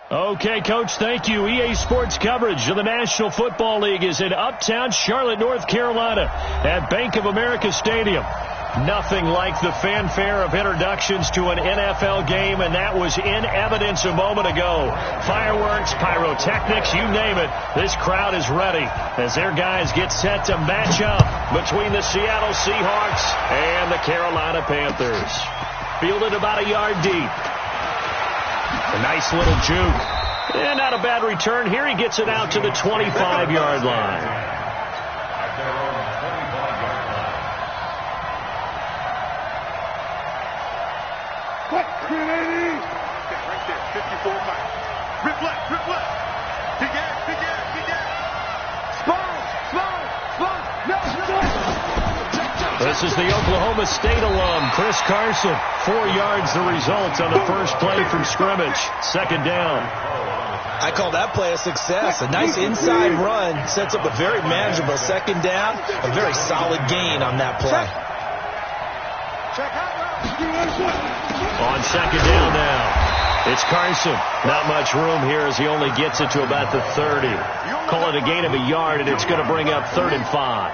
Okay, Coach, thank you. EA Sports coverage of the National Football League is in uptown Charlotte, North Carolina at Bank of America Stadium. Nothing like the fanfare of introductions to an NFL game, and that was in evidence a moment ago. Fireworks, pyrotechnics, you name it. This crowd is ready as their guys get set to match up between the Seattle Seahawks and the Carolina Panthers. Fielded about a yard deep. A nice little juke. And not a bad return here. He gets it out to the 25-yard line. Right there, 54 miles. Rip left. Big ass. Small. No. This is the Oklahoma State alum, Chris Carson. 4 yards the result on the first play from scrimmage. Second down. I call that play a success. A nice inside run sets up a very manageable second down. A very solid gain on that play. On second down now, it's Carson. Not much room here as he only gets it to about the 30. Call it a gain of a yard, and it's going to bring up 3rd and 5.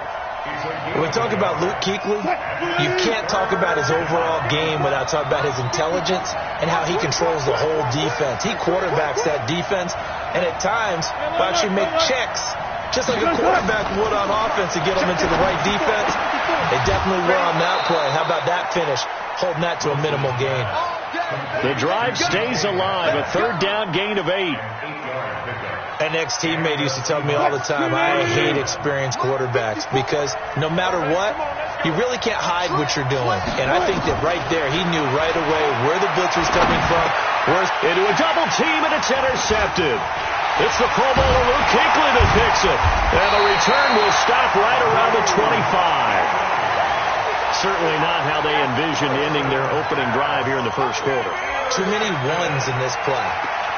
When we talk about Luke Kuechly, you can't talk about his overall game without talking about his intelligence and how he controls the whole defense. He quarterbacks that defense, and at times will actually make checks, just like a quarterback would on offense to get them into the right defense. They definitely were on that play. How about that finish? Holding that to a minimal gain. The drive stays alive. A 3rd down gain of 8. An ex-teammate used to tell me all the time, I hate experienced quarterbacks because no matter what, you really can't hide what you're doing. And I think that right there, he knew right away where the blitz was coming from. Into a double team, and it's intercepted. It's the Pro Bowler Luke Kuechly that picks it. And the return will stop right around the 25. Certainly not how they envisioned ending their opening drive here in the first quarter. Too many ones in this play.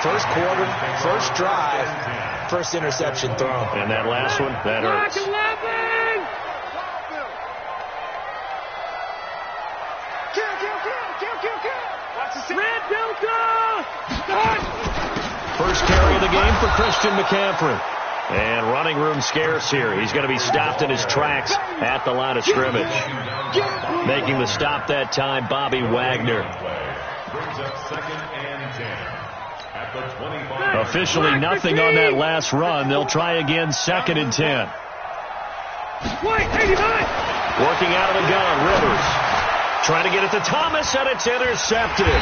First quarter, first drive, first interception thrown. And that last one, that hurts. First carry of the game for Christian McCaffrey. And running room scarce here. He's going to be stopped in his tracks at the line of scrimmage. Making the stop that time, Bobby Wagner. Officially nothing on that last run. They'll try again, 2nd and 10. Working out of the gun, Rivers. Trying to get it to Thomas, and it's intercepted.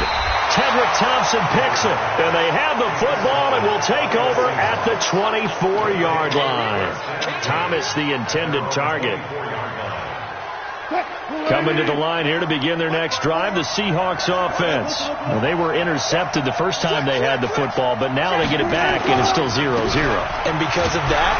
Tedrick Thompson picks it, and they have the football and will take over at the 24-yard line. Thomas, the intended target. Coming to the line here to begin their next drive, the Seahawks offense. Well, they were intercepted the first time they had the football, but now they get it back, and it's still 0-0. And because of that,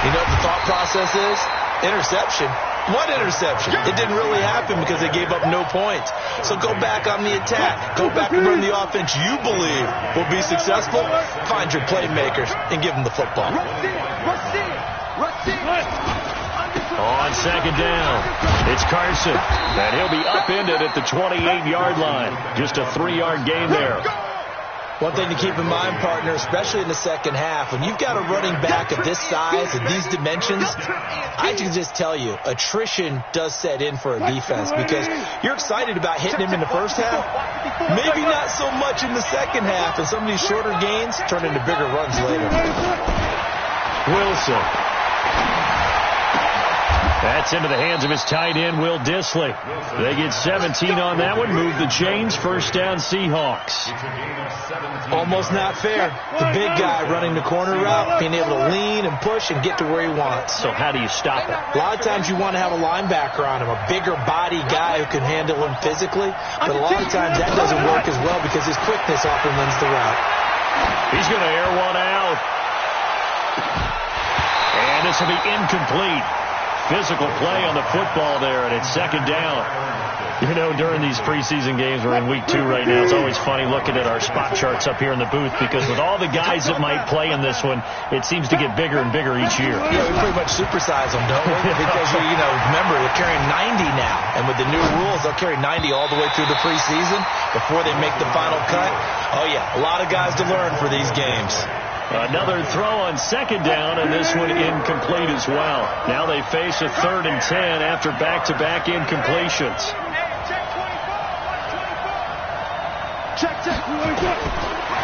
you know what the thought process is? Interception. What interception? It didn't really happen because they gave up no points. So go back on the attack. Go back and run the offense you believe will be successful. Find your playmakers and give them the football. On second down, it's Carson, and he'll be upended at the 28-yard line. Just a 3-yard gain there. One thing to keep in mind, partner, especially in the second half, when you've got a running back of this size and these dimensions, I can just tell you, attrition does set in for a defense because you're excited about hitting him in the first half. Maybe not so much in the second half, and some of these shorter gains turn into bigger runs later. Wilson. That's into the hands of his tight end, Will Dissly. They get 17 on that one. Move the chains. First down, Seahawks. Almost not fair. The big guy running the corner route, being able to lean and push and get to where he wants. So how do you stop it? A lot of times you want to have a linebacker on him, a bigger body guy who can handle him physically. But a lot of times that doesn't work as well because his quickness often wins the route. He's going to air one out. And this will be incomplete. physical play on the football there, and it's second down. You know, during these preseason games, we're in week 2 right now. It's always funny looking at our spot charts up here in the booth because with all the guys that might play in this one, it seems to get bigger and bigger each year. Yeah, we pretty much supersize them, don't we? Because, remember, they're carrying 90 now. And with the new rules, they'll carry 90 all the way through the preseason before they make the final cut. Oh, yeah, a lot of guys to learn for these games. Another throw on second down, and this one incomplete as well. Now they face a 3rd and 10 after back-to-back incompletions.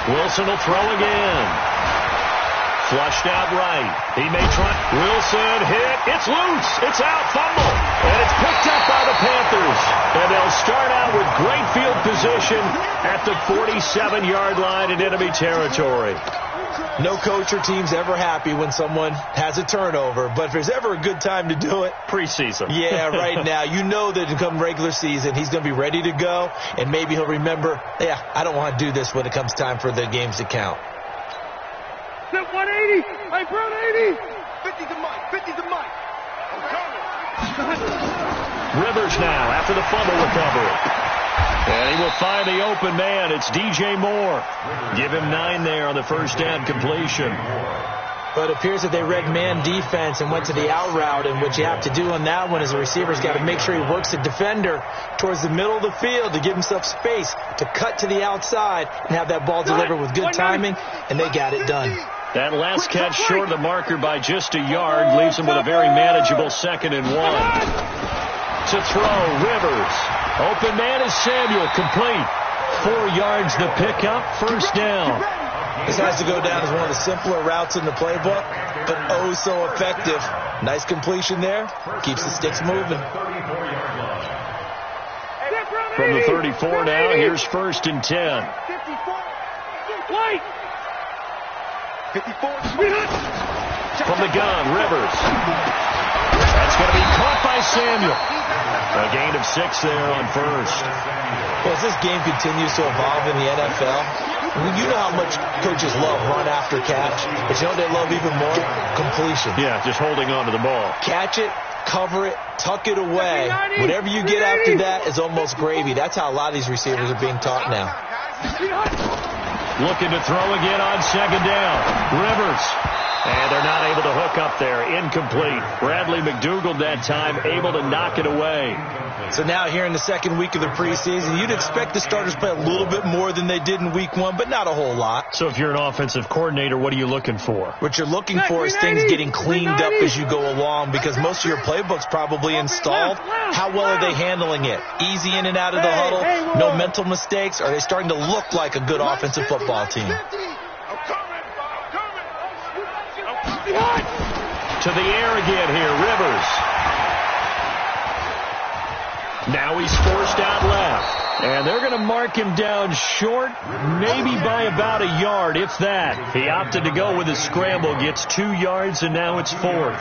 Wilson will throw again. Flushed out right. He may try. Wilson hit. It's loose. It's out. Fumble. And it's picked up by the Panthers. And they'll start out with great field position at the 47-yard line in enemy territory. No coach or team's ever happy when someone has a turnover, but if there's ever a good time to do it, preseason. Yeah, right now. You know that come regular season, he's going to be ready to go, and maybe he'll remember, yeah, I don't want to do this when it comes time for the games to count. 180. I brought 80. 50 to Mike. 50 to Mike. Rivers now after the fumble recovery. And he will find the open man. It's DJ Moore. Give him 9 there on the first down completion. But it appears that they read man defense and went to the out route. And what you have to do on that one is the receiver's got to make sure he works the defender towards the middle of the field to give himself space to cut to the outside and have that ball delivered with good timing. And they got it done. That last catch short of the marker by just a yard leaves him with a very manageable 2nd and 1. To throw, Rivers. Open man is Samuel, complete. 4 yards to pick up, first down. This has to go down as one of the simpler routes in the playbook, but oh so effective. Nice completion there. Keeps the sticks moving. From the 34 now, here's 1st and 10. 54. From the gun, Rivers. That's going to be caught by Samuel. A gain of 6 there on first. Well, as this game continues to evolve in the NFL, you know how much coaches love run after catch, but you know what they love even more? Completion. Yeah, just holding on to the ball. Catch it, cover it, tuck it away. Whatever you get after that is almost gravy. That's how a lot of these receivers are being taught now. Looking to throw again on second down. Rivers. And they're not able to hook up there. Incomplete. Bradley McDougald that time able to knock it away. So now here in the second week of the preseason, you'd expect the starters to play a little bit more than they did in week 1, but not a whole lot. So if you're an offensive coordinator, what are you looking for? What you're looking for is things getting cleaned up as you go along because most of your playbook's probably installed. How well are they handling it? Easy in and out of the huddle? No mental mistakes? Are they starting to look like a good offensive football team? To the air again here, Rivers. Now he's forced out left. And they're going to mark him down short, maybe by about a yard, if that. He opted to go with a scramble, gets 2 yards, and now it's 4th.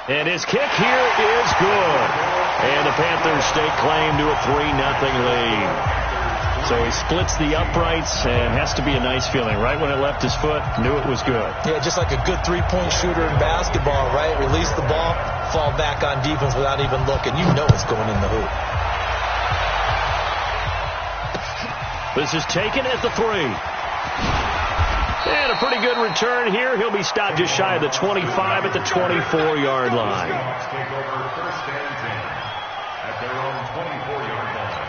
And his kick here is good. And the Panthers stake claim to a 3-0 lead. So he splits the uprights and has to be a nice feeling. Right when it left his foot, knew it was good. Yeah, just like a good three-point shooter in basketball, right? Release the ball, fall back on defense without even looking. You know it's going in the hoop. This is taken at the 3. And a pretty good return here. He'll be stopped just shy of the 25 at the 24-yard line. At their own 24-yard line.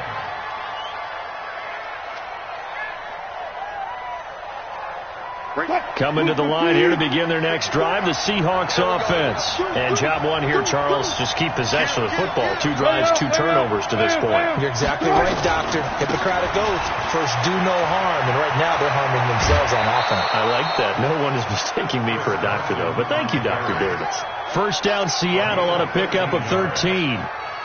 Coming to the line here to begin their next drive, the Seahawks offense. And job one here, Charles, just keep possession of the football. 2 drives, 2 turnovers to this point. You're exactly right, Doctor. Hippocratic oath. First, do no harm. And right now, they're harming themselves on offense. I like that. No one is mistaking me for a doctor, though. But thank you, Dr. Davis. First down, Seattle on a pickup of 13.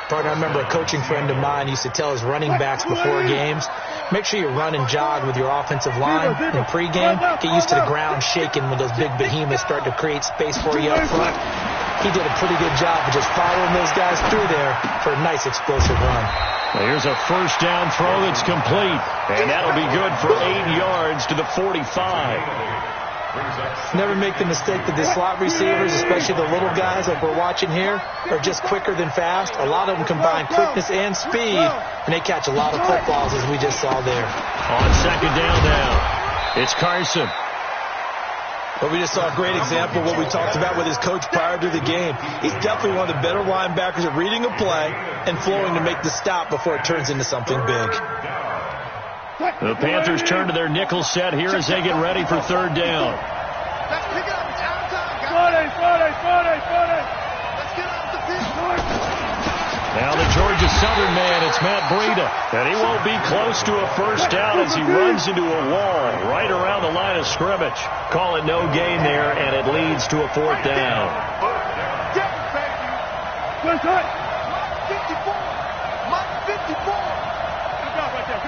Partner, I remember a coaching friend of mine used to tell his running backs before games, make sure you run and jog with your offensive line in pregame. Get used to the ground shaking when those big behemoths start to create space for you up front. he did a pretty good job of just following those guys through there for a nice explosive run. Well, here's a first down throw that's complete, and that'll be good for 8 yards to the 45. Never make the mistake that the slot receivers, especially the little guys like we're watching here, are just quicker than fast. A lot of them combine quickness and speed, and they catch a lot of footballs, as we just saw there. On second down now, it's Carson. But we just saw a great example of what we talked about with his coach prior to the game. He's definitely one of the better linebackers at reading a play and flowing to make the stop before it turns into something big. The Panthers turn to their nickel set here as they get ready for third down. Let's pick it up. It's out of time, guys. Let's get off the field. Now the Georgia Southern man, it's Matt Breida. And he won't be close to a first down as he runs into a wall right around the line of scrimmage. Call it no gain there, and it leads to a fourth down. Good time. 54. Mike 54. Good job right there.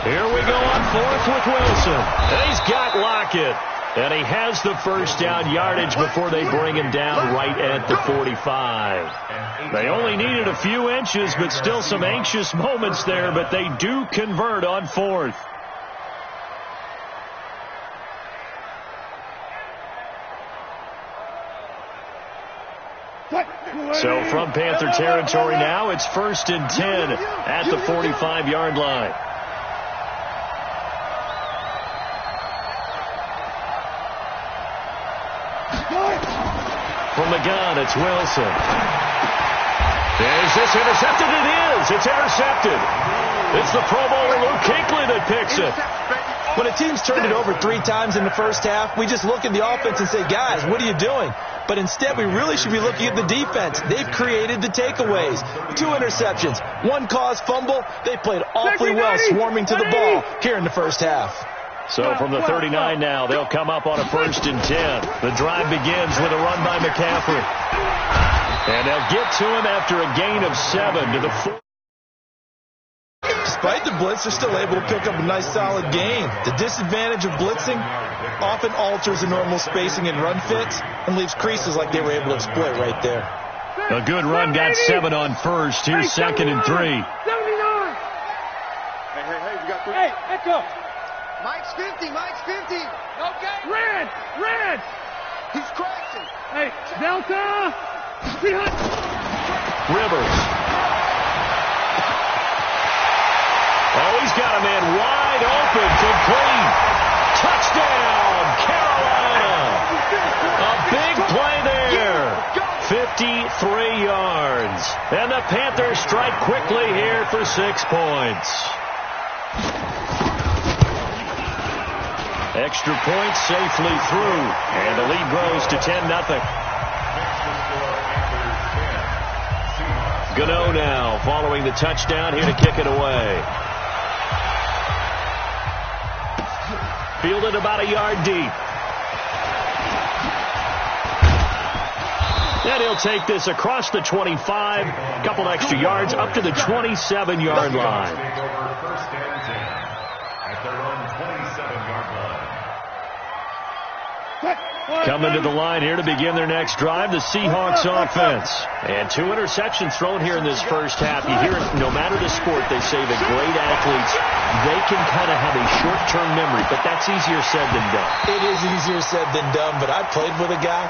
Here we go on fourth with Wilson. And he's got Lockett. And he has the first down yardage before they bring him down right at the 45. They only needed a few inches, but still some anxious moments there, but they do convert on fourth. So from Panther territory now, it's 1st and 10 at the 45-yard line. From the gun, it's Wilson. Is this intercepted? It is. It's intercepted. It's the Pro Bowler Luke Kuechly that picks it. When a team's turned it over 3 times in the first half, we just look at the offense and say, guys, what are you doing? But instead, we really should be looking at the defense. They've created the takeaways. 2 interceptions, 1 caused fumble. They played awfully well swarming to the ball here in the first half. So from the 39 now, they'll come up on a 1st and 10. The drive begins with a run by McCaffrey. And they'll get to him after a gain of 7 to the 4. Despite the blitz, they're still able to pick up a nice solid gain. The disadvantage of blitzing often alters the normal spacing and run fits and leaves creases like they were able to exploit right there. A good run got 7 on first. Here's 2nd and 3. 79. Hey, we got 3. Hey, echo. Mike's 50. Okay. Red. He's crashing. Hey, Delta. Rivers. Oh, he's got a man wide open, complete. Touchdown, Carolina. A big play there. 53 yards. And the Panthers strike quickly here for 6 points. Extra points safely through. And the lead grows to 10-0. Gano now following the touchdown here to kick it away. Fielded about a yard deep. And he'll take this across the 25, a couple extra yards up to the 27-yard line. Coming to the line here to begin their next drive, the Seahawks offense. And 2 interceptions thrown here in this first half. You hear it, no matter the sport, they say that great athletes, they can kind of have a short-term memory, but that's easier said than done. It is easier said than done, but I played with a guy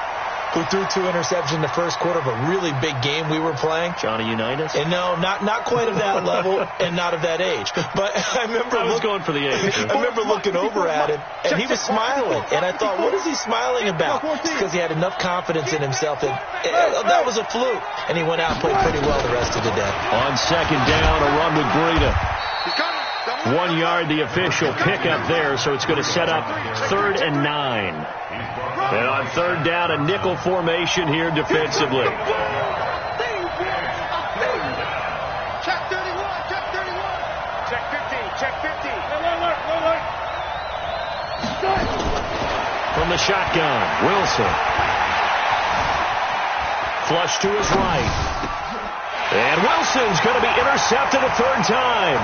who threw 2 interceptions in the first quarter of a really big game we were playing. Johnny Unitas? And no, not quite of that level and not of that age. But I remember going for the age. I remember looking over at him, and he was smiling. And I thought, what is he smiling about? It's because he had enough confidence in himself that that was a fluke. And he went out and played pretty well the rest of the day. On second down, a run with Breida. 1 yard, the official pickup there, so it's going to set up 3rd and 9. And on 3rd down, a nickel formation here defensively. Check 31. Check 50. From the shotgun, Wilson. Flush to his right. And Wilson's going to be intercepted a 3rd time.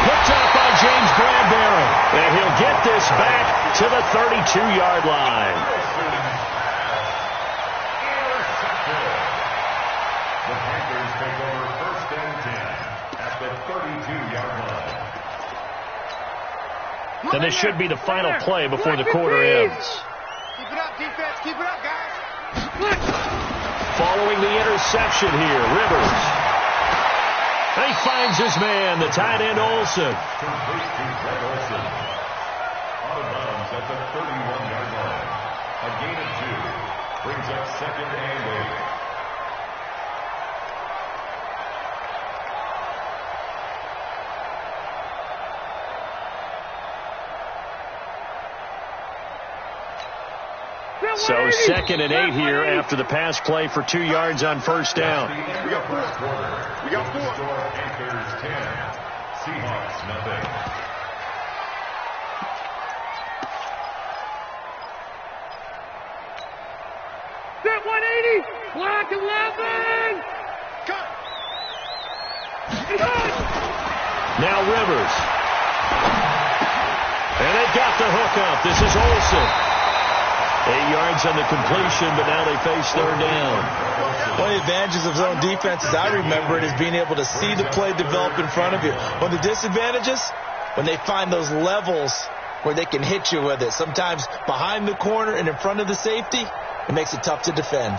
Picked up by James Bradbury. And he'll get this back to the 32-yard line. the 32-yard line. And this should be the final play before the quarter ends. Keep it up, defense. Keep it up, guys. Following the interception here, Rivers. And he finds his man, the tight end Olsen. Complete to Greg Olsen. Out of bounds at the 31-yard line. A gain of 2. Brings up 2nd and 8. So 2nd and 8 here after the pass play for 2 yards on first down. We got 4. We got 4. Panthers 10. Seahawks nothing. Set 180. Block 11. Cut. Now Rivers. And they got the hook up. This is Olsen. 8 yards on the completion, but now they face third down. One of the advantages of zone defense, as I remember it, is being able to see the play develop in front of you. One of the disadvantages, when they find those levels where they can hit you with it. Sometimes behind the corner and in front of the safety, it makes it tough to defend.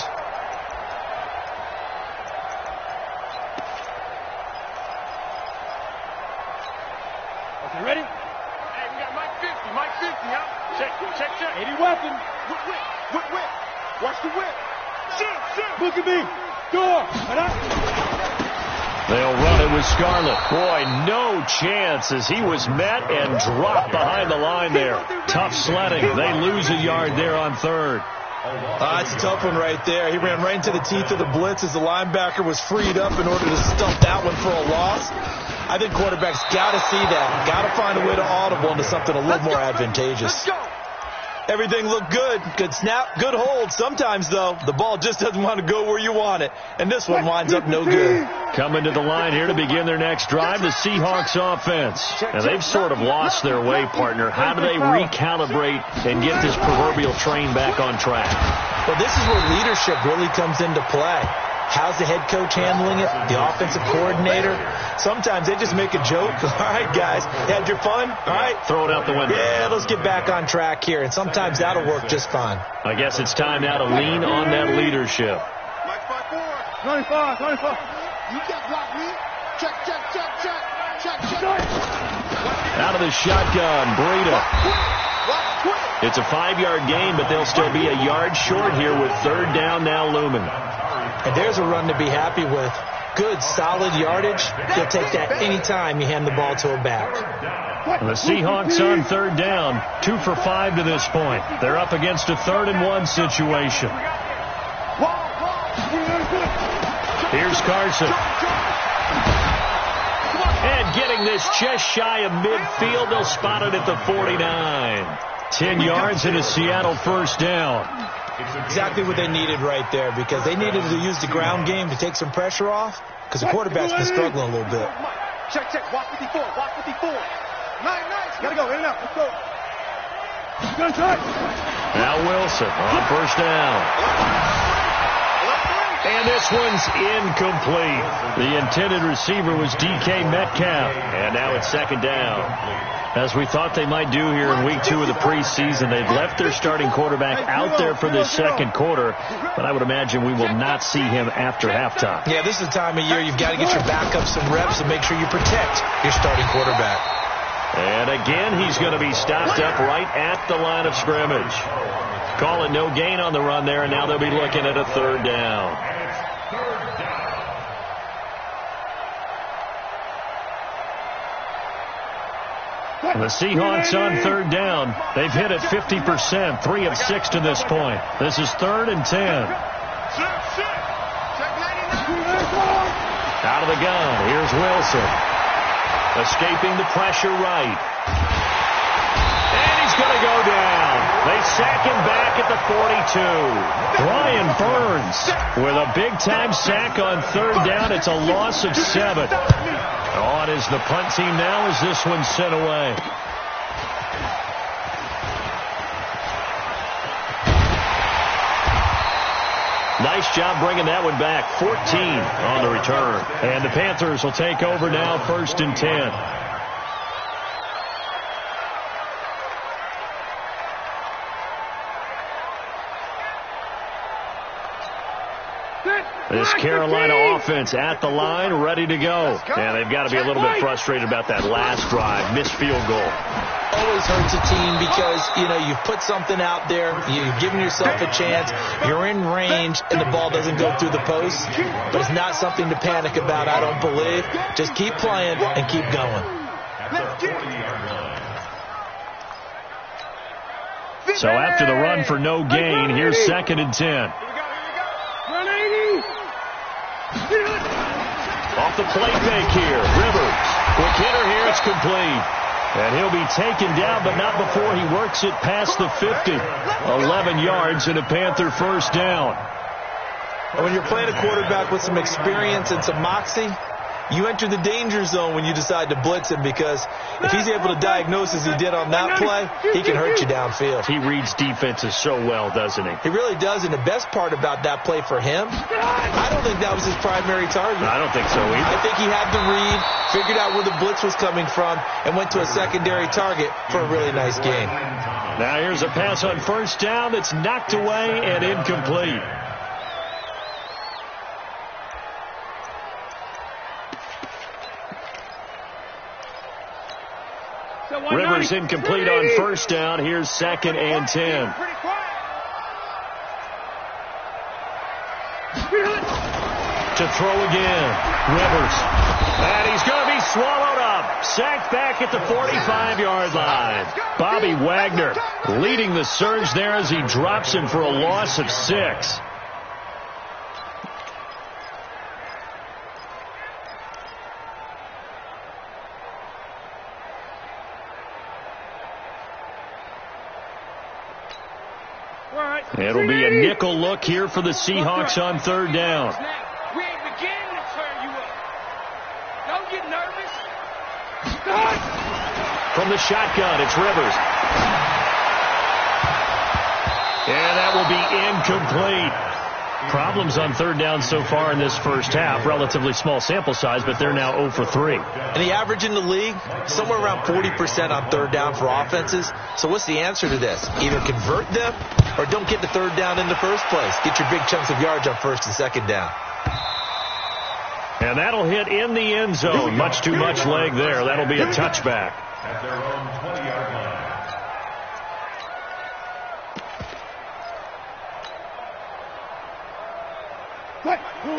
Okay, ready? Hey, we got Mike 50. Mike 50, huh? Check. 80 weapon. Whip. Watch the whip. Shoot. Look at me. Door. They'll run it with Scarlett. Boy, no chance as he was met and dropped behind the line there. Tough sledding. They lose a yard there on third. It's a tough one right there. He ran right into the teeth of the blitz as the linebacker was freed up in order to stump that one for a loss. I think quarterbacks got to see that. Got to find a way to audible into something a little more advantageous. Everything looked good. Good snap, good hold. Sometimes, though, the ball just doesn't want to go where you want it. And this one winds up no good. Coming to the line here to begin their next drive, the Seahawks offense. Now, they've sort of lost their way, partner. How do they recalibrate and get this proverbial train back on track? Well, this is where leadership really comes into play. How's the head coach handling it? The offensive coordinator? Sometimes they just make a joke. All right, guys, had your fun? All right. Throw it out the window. Yeah, let's get back on track here. And sometimes that'll work just fine. I guess it's time now to lean on that leadership. Mike 5-4. 25. You can't block me. Check. Out of the shotgun, Breida. It's a 5-yard gain, but they'll still be a yard short here with third down now looming. And there's a run to be happy with. Good, solid yardage. You'll take that any time you hand the ball to a back. And the Seahawks on third down, 2 for 5 to this point. They're up against a 3rd-and-1 situation. Here's Carson. And getting this just shy of midfield, they'll spot it at the 49. 10 yards and a Seattle first down. Exactly what they needed right there, because they needed to use the ground game to take some pressure off, because the quarterback's been struggling a little bit. Check. Watch 54. Nice. Gotta go. In and out. Let's go. Now Wilson on first down. And this one's incomplete. The intended receiver was DK Metcalf. And now it's second down. As we thought they might do here in week 2 of the preseason, they've left their starting quarterback out there for this second quarter, but I would imagine we will not see him after halftime. Yeah, this is the time of year you've got to get your backup some reps and make sure you protect your starting quarterback. And again, he's going to be stopped up right at the line of scrimmage. Call it no gain on the run there, and now they'll be looking at a third down. And the Seahawks on third down. They've hit it 50%, 3 of 6 to this point. This is 3rd and 10. Out of the gun, here's Wilson. Escaping the pressure right. And he's going to go down. They sack him back at the 42. Brian Burns with a big-time sack on third down. It's a loss of 7. On is the punt team now as this one's sent away. Nice job bringing that one back. 14 on the return. And the Panthers will take over now, 1st and 10. This Carolina offense at the line, ready to go. And they've got to be a little bit frustrated about that last drive, missed field goal. Always hurts a team because, you know, you've put something out there, you've given yourself a chance, you're in range, and the ball doesn't go through the post. But it's not something to panic about, I don't believe. Just keep playing and keep going. So after the run for no gain, here's 2nd and 10. Off the play fake here. Rivers. Quick hitter here. It's complete. And he'll be taken down, but not before he works it past the 50. 11 yards and a Panther 1st down. And when you're playing a quarterback with some experience and some moxie, you enter the danger zone when you decide to blitz him, because if he's able to diagnose as he did on that play, he can hurt you downfield. He reads defenses so well, doesn't he? He really does, and the best part about that play for him, I don't think that was his primary target. I don't think so either. I think he had the read, figured out where the blitz was coming from, and went to a secondary target for a really nice gain. Now here's a pass on 1st down that's knocked away and incomplete. Rivers incomplete on 1st down. Here's 2nd and 10. To throw again. Rivers. And he's going to be swallowed up. Sacked back at the 45-yard line. Bobby Wagner leading the surge there as he drops him for a loss of 6. It'll be a nickel look here for the Seahawks on 3rd down. We ain't beginning to turn you up. Don't get nervous. From the shotgun, it's Rivers. And that will be incomplete. Problems on 3rd down so far in this 1st half. Relatively small sample size, but they're now 0 for 3. And the average in the league, somewhere around 40% on 3rd down for offenses. So what's the answer to this? Either convert them or don't get the 3rd down in the first place. Get your big chunks of yards on 1st and 2nd down. And that'll hit in the end zone. Much too much leg there. That'll be a touchback. At their own 20-yard line.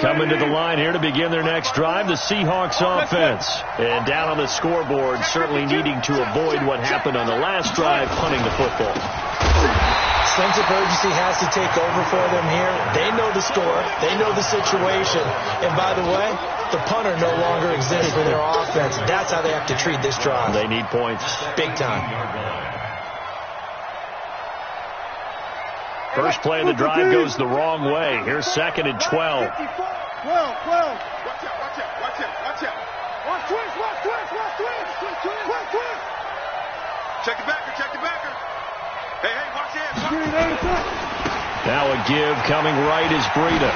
Coming to the line here to begin their next drive, the Seahawks offense. And down on the scoreboard, certainly needing to avoid what happened on the last drive, punting the football. Sense of urgency has to take over for them here. They know the score. They know the situation. And by the way, the punter no longer exists for their offense. That's how they have to treat this drive. They need points. Big time. First play of the drive goes the wrong way. Here's 2nd and 12. 12. Watch out, watch out, watch out, watch out. Watch twist, watch twist, watch twist, watch twist. Check the backer. Hey, watch it. Now a give coming right is Breida.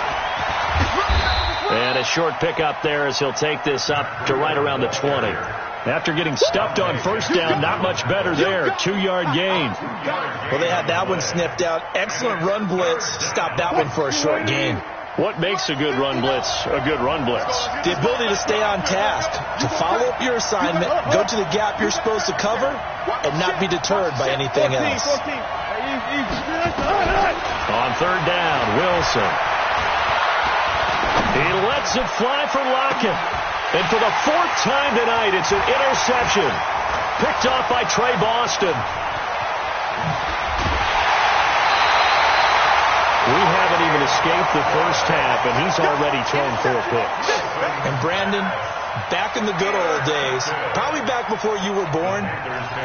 And a short pickup there as he'll take this up to right around the 20. After getting stuffed on 1st down, not much better there. 2-yard gain. Well, they had that one sniffed out. Excellent run blitz. Stop that one for a short gain. What makes a good run blitz a good run blitz? The ability to stay on task, to follow up your assignment, go to the gap you're supposed to cover, and not be deterred by anything else. On 3rd down, Wilson. He lets it fly for Lockett. And for the 4th time tonight, it's an interception. Picked off by Trey Boston. We haven't even escaped the 1st half, and he's already thrown 4 picks. And Brandon, Back in the good old days, probably back before you were born,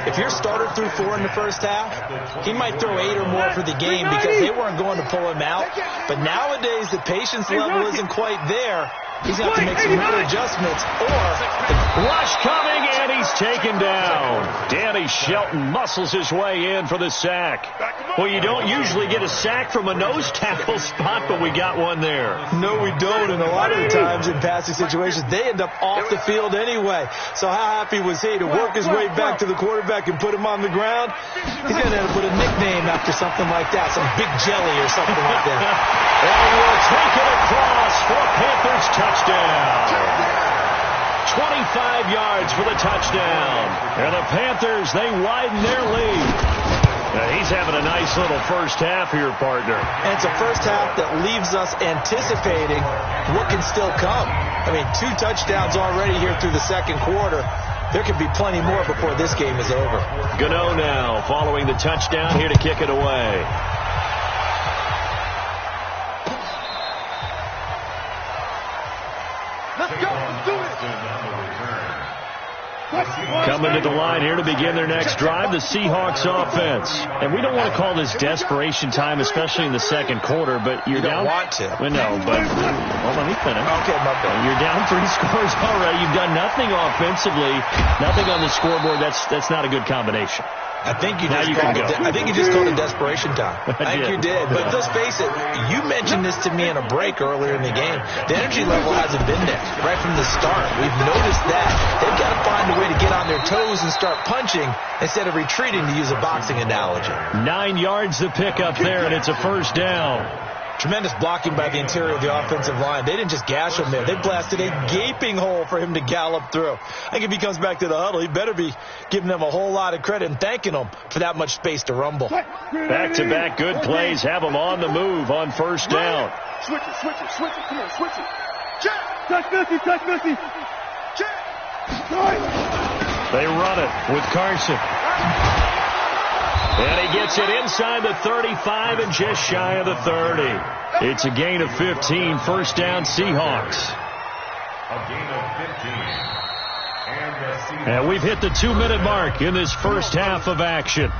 if your starter threw 4 in the first half, he might throw 8 or more for the game because they weren't going to pull him out. But nowadays, the patience level isn't quite there. He's going to have to make some real adjustments, or rush coming, and he's taken down. Danny Shelton muscles his way in for the sack. Well, you don't usually get a sack from a nose tackle spot, but we got one there. No, we don't, and a lot of the times in passing situations, they end up off the field anyway. So how happy was he to work his way back to the quarterback and put him on the ground? He's going to have to put a nickname after something like that, some Big Jelly or something like that. And we'll take it across for a Panthers touchdown. 25 yards for the touchdown. And the Panthers, they widen their lead. He's having a nice little first half here, partner. And it's a first half that leaves us anticipating what can still come. I mean, 2 touchdowns already here through the second quarter. There could be plenty more before this game is over. Gano now following the touchdown here to kick it away. Let's go. Let's do it. Coming to the line here to begin their next drive, the Seahawks offense. And we don't want to call this desperation time, especially in the second quarter, but you're down. You don't want to. Well, no, but well, let me finish. Okay, my bad. You're down 3 scores already. You've done nothing offensively, nothing on the scoreboard. That's not a good combination. I think you just called it desperation time. I think you did. But let's face it, you mentioned this to me in a break earlier in the game. The energy level hasn't been there right from the start. We've noticed that. They've got to find a way to get on their toes and start punching instead of retreating, to use a boxing analogy. 9 yards to pick up there, and it's a first down. Tremendous blocking by the interior of the offensive line. They didn't just gash him there. They blasted a gaping hole for him to gallop through. I think if he comes back to the huddle, he better be giving them a whole lot of credit and thanking them for that much space to rumble. Back-to-back good plays have them on the move on first down. Switch it. Come on, switch it. Check. Touch Missy. Check. They run it with Carson. And he gets it inside the 35 and just shy of the 30. It's a gain of 15. First down, Seahawks. A gain of 15. And we've hit the 2-minute mark in this first half of action.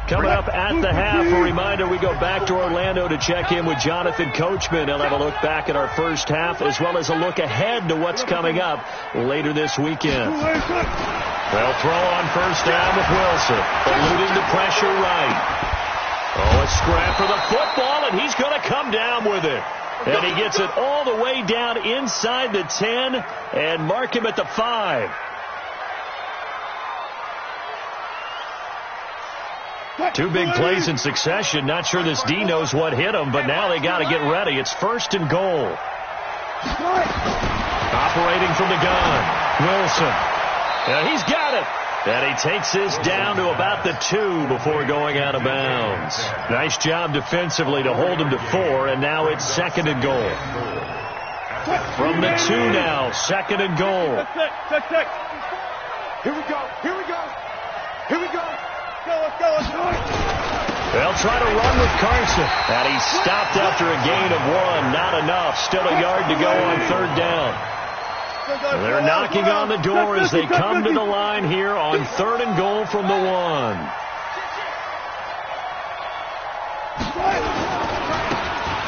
Coming up at the half, a reminder, we go back to Orlando to check in with Jonathan Coachman. He'll have a look back at our first half as well as a look ahead to what's coming up later this weekend. They'll throw on first down with Wilson, eluding the pressure right. Oh, a scrap for the football, and he's going to come down with it. And he gets it all the way down inside the 10 and mark him at the 5. Two big plays in succession. Not sure this D knows what hit him, but now they got to get ready. It's first and goal. Operating from the gun, Wilson. And he's got it. And he takes this down to about the 2 before going out of bounds. Nice job defensively to hold him to 4, and now it's second and goal. From the 2 now, second and goal. Check. Here we go. Let's go. They'll try to run with Carson. And he stopped after a gain of 1. Not enough. Still a yard to go on third down. They're knocking on the door as they come to the line here on third and goal from the 1.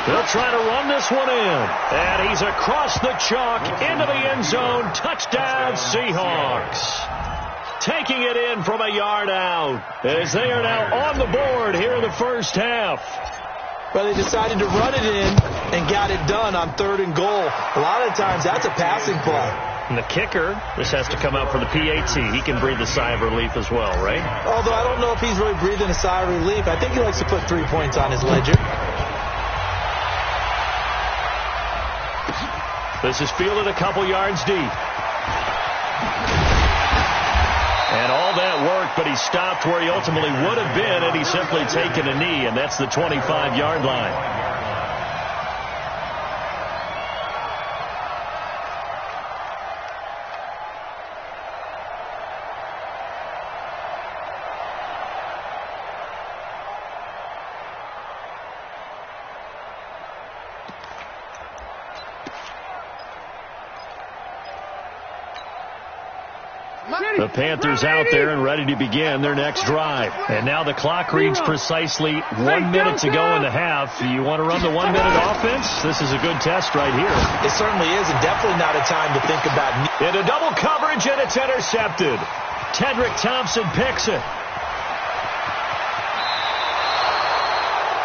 They'll try to run this one in. And he's across the chalk into the end zone. Touchdown, Seahawks. Taking it in from a yard out as they are now on the board here in the first half. But they decided to run it in and got it done on third and goal. A lot of times that's a passing play. And the kicker, this has to come out for the PAT. He can breathe a sigh of relief as well, right? Although I don't know if he's really breathing a sigh of relief. I think he likes to put 3 points on his ledger. This is fielded a couple yards deep. And all that worked, but he stopped where he ultimately would have been had he simply taken a knee, and that's the 25-yard line. The Panthers out there and ready to begin their next drive. And now the clock reads precisely 1 minute to go in the half. You want to run the 1 minute offense? This is a good test right here. It certainly is, and definitely not a time to think about. Into double coverage, and it's intercepted. Tedrick Thompson picks it.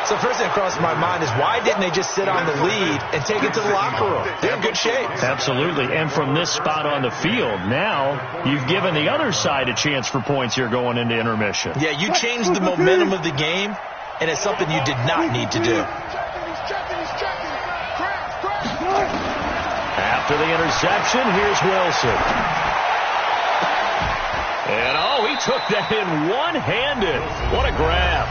So first thing that crosses my mind is why didn't they just sit on the lead and take it to the locker room? They're in good shape. Absolutely. And from this spot on the field, now you've given the other side a chance for points here going into intermission. Yeah, you changed the momentum of the game, and it's something you did not need to do. After the interception, here's Wilson. And, he took that in one-handed. What a grab.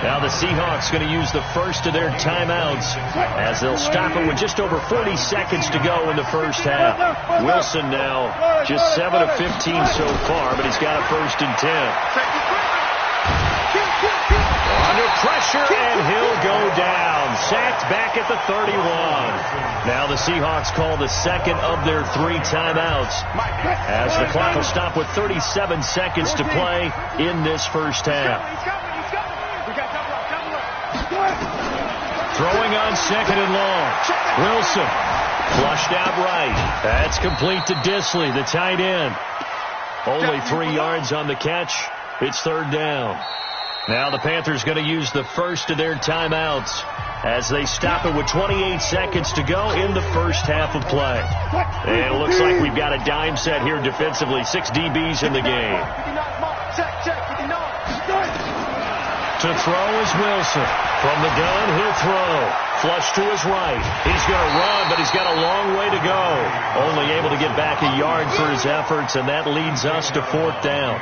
Now the Seahawks going to use the first of their timeouts as they'll stop it with just over 40 seconds to go in the first half. Wilson now just 7 of 15 so far, but he's got a 1st and 10. Under pressure, and he'll go down. Sacked back at the 31. Now the Seahawks call the second of their 3 timeouts as the clock will stop with 37 seconds to play in this first half. Throwing on 2nd and long. Wilson flushed out right. That's complete to Disley, the tight end. Only 3 yards on the catch. It's 3rd down. Now the Panthers going to use the first of their timeouts as they stop it with 28 seconds to go in the first half of play. And it looks like we've got a dime set here defensively. 6 DBs in the game. To throw is Wilson. From the gun, he'll throw. Flush to his right. He's going to run, but he's got a long way to go. Only able to get back a yard for his efforts, and that leads us to 4th down.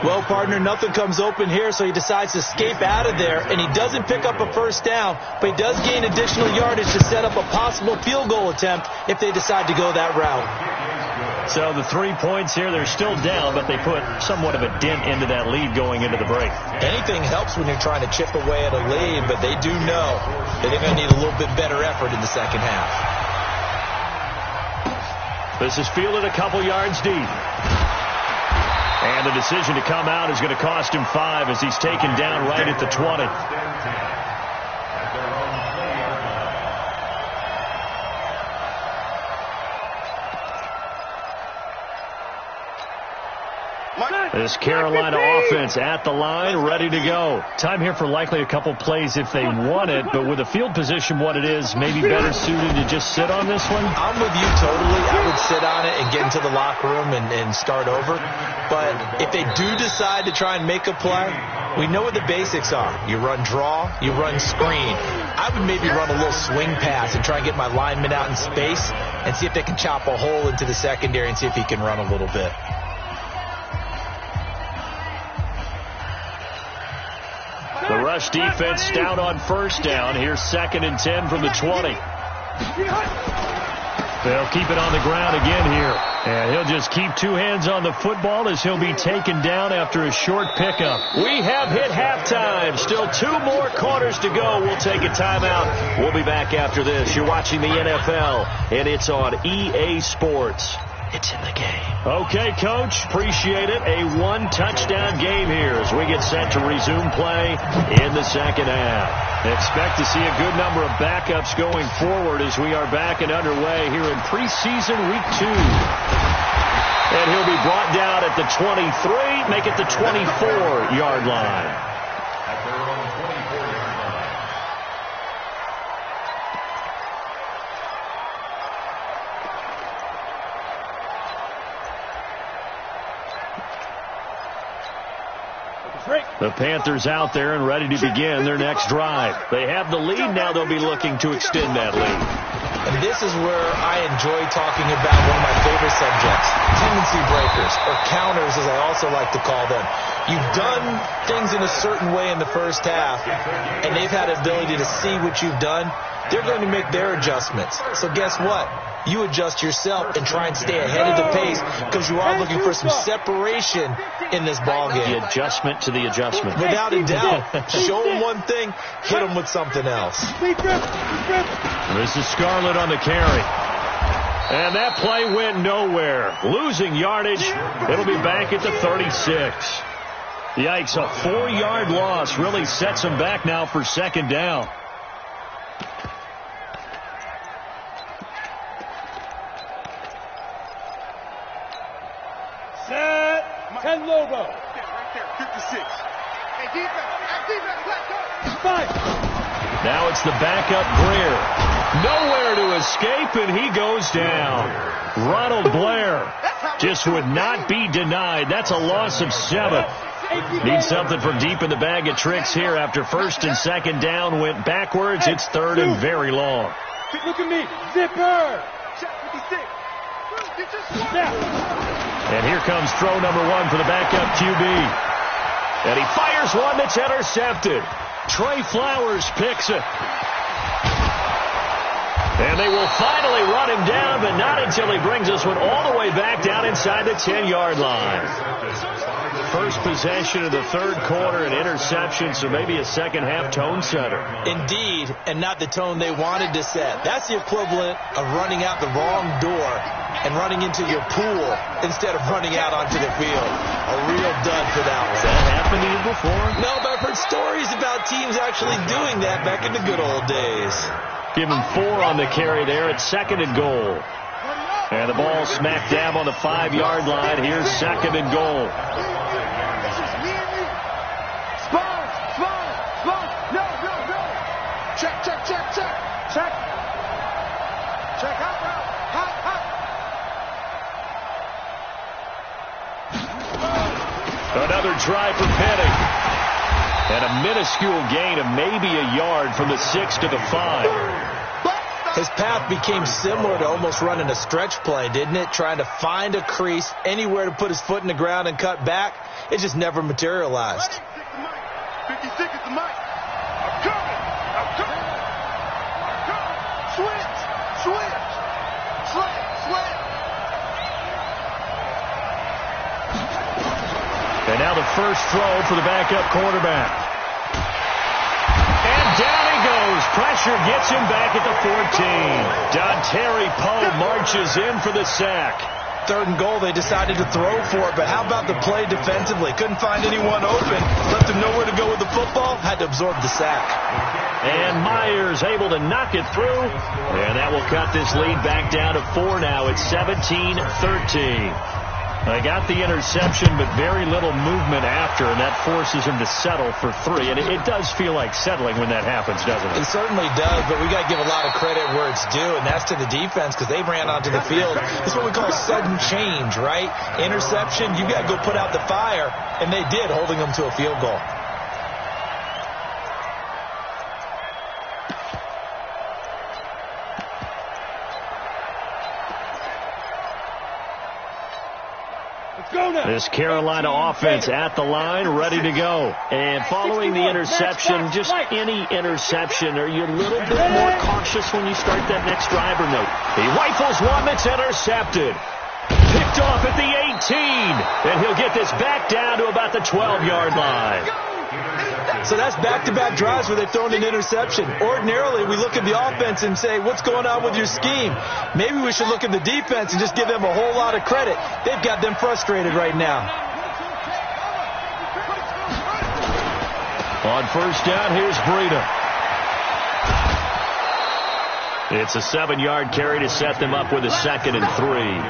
Well, partner, nothing comes open here, so he decides to escape out of there, and he doesn't pick up a 1st down, but he does gain additional yardage to set up a possible field goal attempt if they decide to go that route. So the 3 points here, they're still down, but they put somewhat of a dent into that lead going into the break. Anything helps when you're trying to chip away at a lead, but they do know that they're going to need a little bit better effort in the second half. This is fielded a couple yards deep. And the decision to come out is going to cost him 5 as he's taken down right at the 20. This Carolina offense at the line, ready to go. Time here for likely a couple plays if they want it, but with the field position what it is, maybe better suited to just sit on this one? I'm with you totally. I would sit on it and get into the locker room and start over. But if they do decide to try and make a play, we know what the basics are. You run draw, you run screen. I would maybe run a little swing pass and try and get my lineman out in space and see if they can chop a hole into the secondary and see if he can run a little bit. The rush defense stout on 1st down. Here's 2nd and 10 from the 20. They'll keep it on the ground again here. And he'll just keep 2 hands on the football as he'll be taken down after a short pickup. We have hit halftime. Still 2 more quarters to go. We'll take a timeout. We'll be back after this. You're watching the NFL, and it's on EA Sports. It's in the game. Okay, Coach. Appreciate it. A 1-touchdown game here as we get set to resume play in the second half. Expect to see a good number of backups going forward as we are back and underway here in preseason week 2. And he'll be brought down at the 23, make it the 24-yard line. At their own 24-yard line. The Panthers out there and ready to begin their next drive. They have the lead. Now they'll be looking to extend that lead. And this is where I enjoy talking about one of my favorite subjects, tendency breakers, or counters as I also like to call them. You've done things in a certain way in the first half, and they've had the ability to see what you've done. They're going to make their adjustments. So guess what? You adjust yourself and try and stay ahead of the pace because you are looking for some separation in this ballgame. The adjustment to the adjustment. Without a doubt. Show them one thing, hit them with something else. This is Scarlett on the carry. And that play went nowhere. Losing yardage. It'll be back at the 36. Yikes, a 4-yard loss really sets them back now for second down. Set. 10 Lobo. Right there, 56. Hey, defense, let's go. Now it's the backup Blair. Nowhere to escape, and he goes down. Ronald Blair just would not be denied. That's a loss of 7. Needs something from deep in the bag of tricks here after first and second down went backwards. It's third and very long. Look at me. Zipper. And here comes throw number 1 for the backup QB. And he fires one that's intercepted. Trey Flowers picks it. And they will finally run him down, but not until he brings this one all the way back down inside the 10-yard line. First possession of the third quarter, an interception, so maybe a second-half tone setter. Indeed, and not the tone they wanted to set. That's the equivalent of running out the wrong door and running into your pool instead of running out onto the field. A real dud for that one. Has that happened to you before? No, but I've heard stories about teams actually doing that back in the good old days. Give him 4 on the carry there at second and goal. And the ball smack dab on the 5-yard line. Here's second and goal. Check. Hot. Another try for Penning. And a minuscule gain of maybe a yard from the 6 to the 5. His path became similar to almost running a stretch play, didn't it? Trying to find a crease, anywhere to put his foot in the ground and cut back. It just never materialized. 56 at the mic. I'm coming. Switch. And now the first throw for the backup quarterback. And down he goes. Pressure gets him back at the 14. Dontari Poe marches in for the sack. Third and goal, they decided to throw for it, but how about the play defensively? Couldn't find anyone open, left him nowhere to go with the football, had to absorb the sack. And Myers able to knock it through, and that will cut this lead back down to 4 now. It's 17-13. They got the interception, but very little movement after, and that forces him to settle for 3. And it does feel like settling when that happens, doesn't it? It certainly does, but we got to give a lot of credit where it's due, and that's to the defense because they ran onto the field. It's what we call sudden change, right? Interception, you got to go put out the fire, and they did, holding them to a field goal. This Carolina offense at the line, ready to go. And following the interception, just any interception, are you a little bit more cautious when you start that next drive or no? He rifles one that's intercepted. Picked off at the 18. And he'll get this back down to about the 12-yard line. So that's back-to-back drives where they've thrown an interception. Ordinarily, we look at the offense and say, what's going on with your scheme? Maybe we should look at the defense and just give them a whole lot of credit. They've got them frustrated right now. On first down, here's Breida. It's a 7-yard carry to set them up with a 2nd and 3.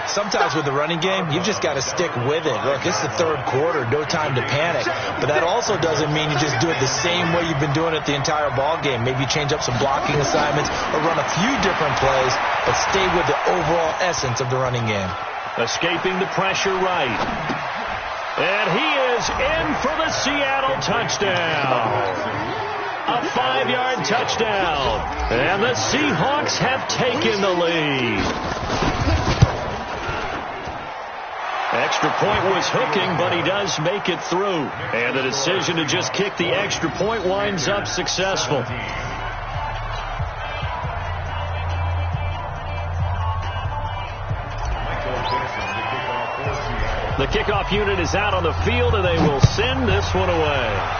Sometimes with the running game, you've just got to stick with it. Look, it's the third quarter, no time to panic. But that also doesn't mean you just do it the same way you've been doing it the entire ball game. Maybe you change up some blocking assignments or run a few different plays, but stay with the overall essence of the running game. Escaping the pressure right. And he is in for the Seattle touchdown. A 5-yard touchdown. And the Seahawks have taken the lead. Extra point was hooking, but he does make it through. And the decision to just kick the extra point winds up successful. The kickoff unit is out on the field, and they will send this one away.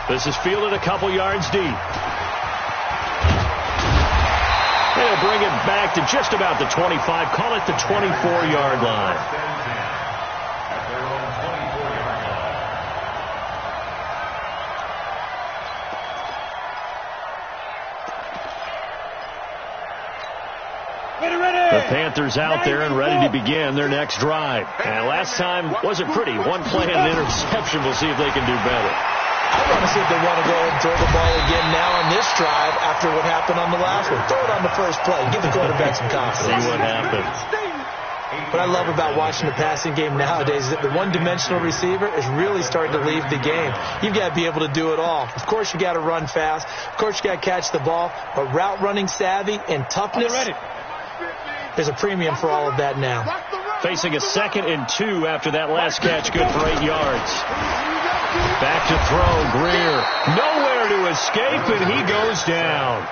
This is fielded a couple yards deep. they'll bring it back to just about the 25. Call it the 24-yard line. At their own 24-yard line. The Panthers out there and ready to begin their next drive. And last time wasn't pretty. One play and an interception. We'll see if they can do better. I want to see if they want to go and throw the ball again now on this drive after what happened on the last one. Throw it on the first play. Give the quarterback some confidence. See what happens. What I love about watching the passing game nowadays is that the one-dimensional receiver is really starting to leave the game. You've got to be able to do it all. Of course, you got to run fast. Of course, you got to catch the ball. But route running savvy and toughness, there's a premium for all of that now. Facing a 2nd and 2 after that last catch. Good for 8 yards. Back to throw, Greer. Nowhere to escape, and he goes down.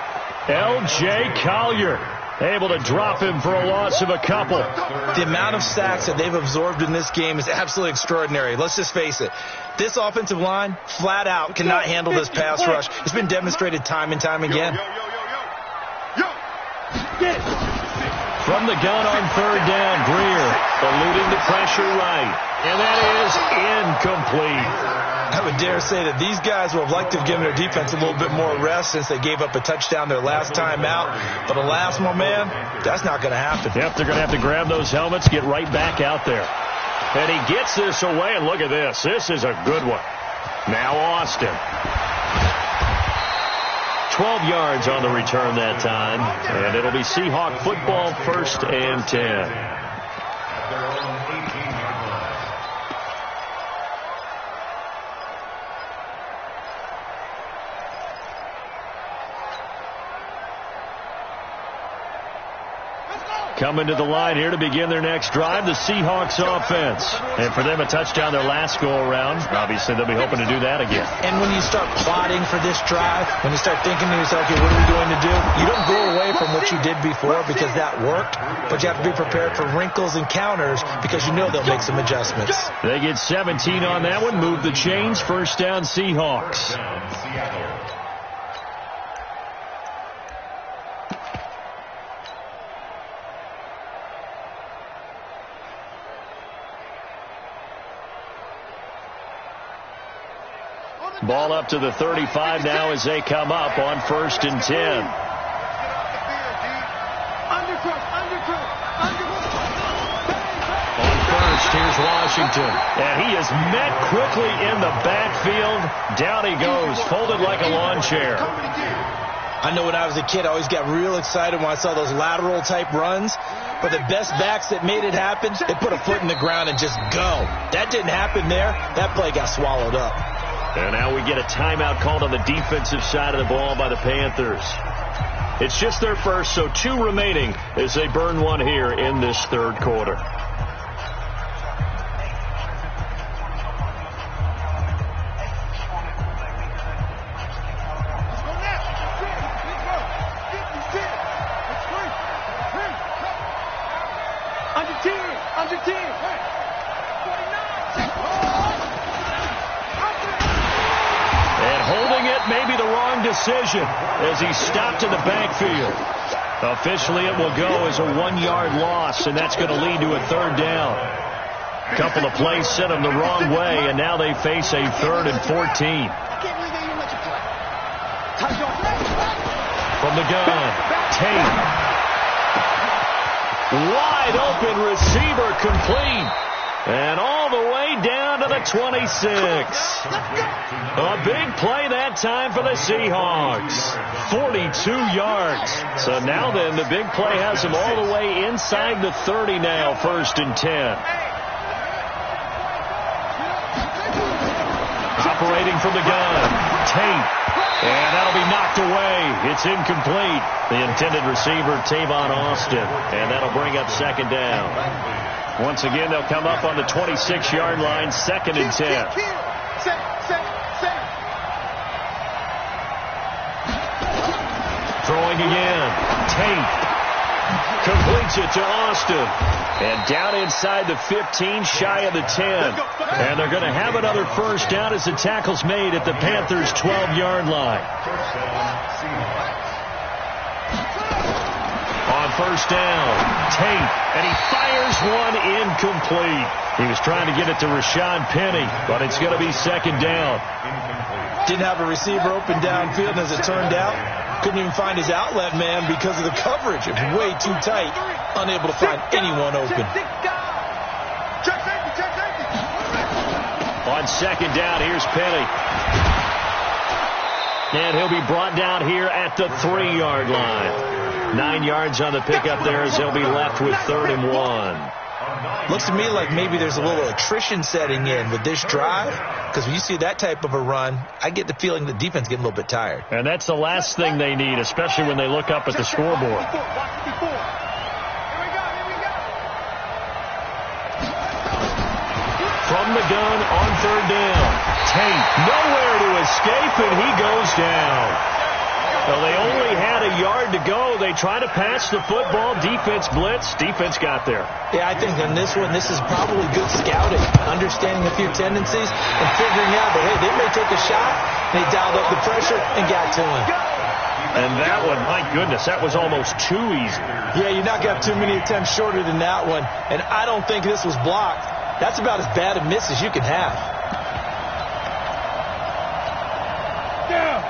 L.J. Collier able to drop him for a loss of a couple. The amount of sacks that they've absorbed in this game is absolutely extraordinary. Let's just face it. This offensive line, flat out, cannot handle this pass rush. It's been demonstrated time and time again. From the gun on 3rd down, Greer eluding the pressure right. And that is incomplete. I would dare say that these guys will have liked to have given their defense a little bit more rest since they gave up a touchdown their last time out. But alas, my man, that's not going to happen. Yep, they're going to have to grab those helmets, get right back out there. And he gets this away, and look at this. This is a good one. Now Austin. 12 yards on the return that time. And it'll be Seahawk football, 1st and 10. Coming to the line here to begin their next drive, the Seahawks offense. And for them, a touchdown their last go-around. Obviously, they'll be hoping to do that again. And when you start plotting for this drive, when you start thinking to yourself, okay, what are we going to do? You don't go away from what you did before because that worked, but you have to be prepared for wrinkles and counters because you know they'll make some adjustments. They get 17 on that one, move the chains, 1st down Seahawks. Ball up to the 35 now as they come up on 1st and 10. On 1st, here's Washington. And he is met quickly in the backfield. Down he goes, folded like a lawn chair. I know when I was a kid, I always got real excited when I saw those lateral type runs. But the best backs that made it happen, they put a foot in the ground and just go. That didn't happen there. That play got swallowed up. And now we get a timeout called on the defensive side of the ball by the Panthers. It's just their first, so 2 remaining as they burn one here in this 3rd quarter. Decision as he stopped in the backfield. Officially, it will go as a 1-yard loss, and that's going to lead to a 3rd down. A couple of plays sent them the wrong way, and now they face a 3rd and 14. From the gun, Tate. Wide open receiver complete. And all the way down to the 26. A big play that time for the Seahawks. 42 yards. So now then, the big play has them all the way inside the 30 now, 1st and 10. Operating from the gun, Tate. And that'll be knocked away. It's incomplete. The intended receiver, Tavon Austin. And that'll bring up 2nd down. Once again, they'll come up on the 26-yard line, 2nd and 10. Throwing again. Tate completes it to Austin. And down inside the 15, shy of the 10. And they're going to have another 1st down as the tackle's made at the Panthers' 12-yard line. on first down. Tate, and he fires one incomplete. He was trying to get it to Rashad Penny, but it's going to be second down. Didn't have a receiver open downfield, and as it turned out, couldn't even find his outlet man because of the coverage. It was way too tight, unable to find anyone open. On second down, here's Penny. And he'll be brought down here at the 3-yard line. 9 yards on the pickup there as he'll be left with 3rd and 1. Looks to me like maybe there's a little attrition setting in with this drive, because when you see that type of a run, I get the feeling the defense getting a little bit tired. And that's the last thing they need, especially when they look up at the scoreboard. From the gun on 3rd down. Tate nowhere to escape, and he goes down. Well, they only had a yard to go. They try to pass the football. Defense blitz. Defense got there. Yeah, I think on this one, this is probably good scouting, understanding a few tendencies and figuring out that, hey, they may take a shot. They dialed up the pressure and got to him. And that one, my goodness, that was almost too easy. Yeah, you're not going to have too many attempts shorter than that one. And I don't think this was blocked. That's about as bad a miss as you can have.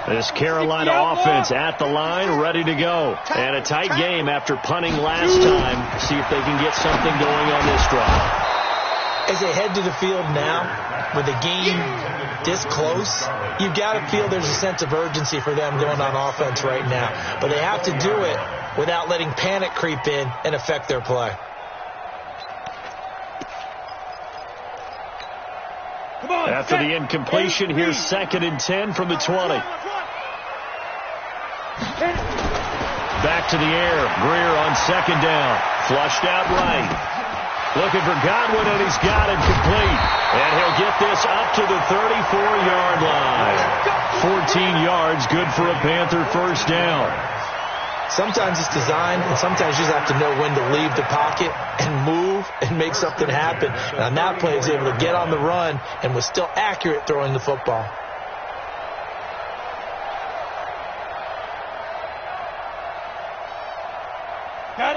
This Carolina offense at the line, ready to go. And a tight game after punting last time. See if they can get something going on this drive. As they head to the field now, with the game this close, you've got to feel there's a sense of urgency for them going on offense right now. But they have to do it without letting panic creep in and affect their play. After the incompletion, here's 2nd and 10 from the 20. Back to the air. Greer on 2nd down. Flushed out right. Looking for Godwin, and he's got it complete. And he'll get this up to the 34-yard line. 14 yards, good for a Panther first down. Sometimes it's designed, and sometimes you just have to know when to leave the pocket and move and make something happen. And on that play, he's able to get on the run and was still accurate throwing the football.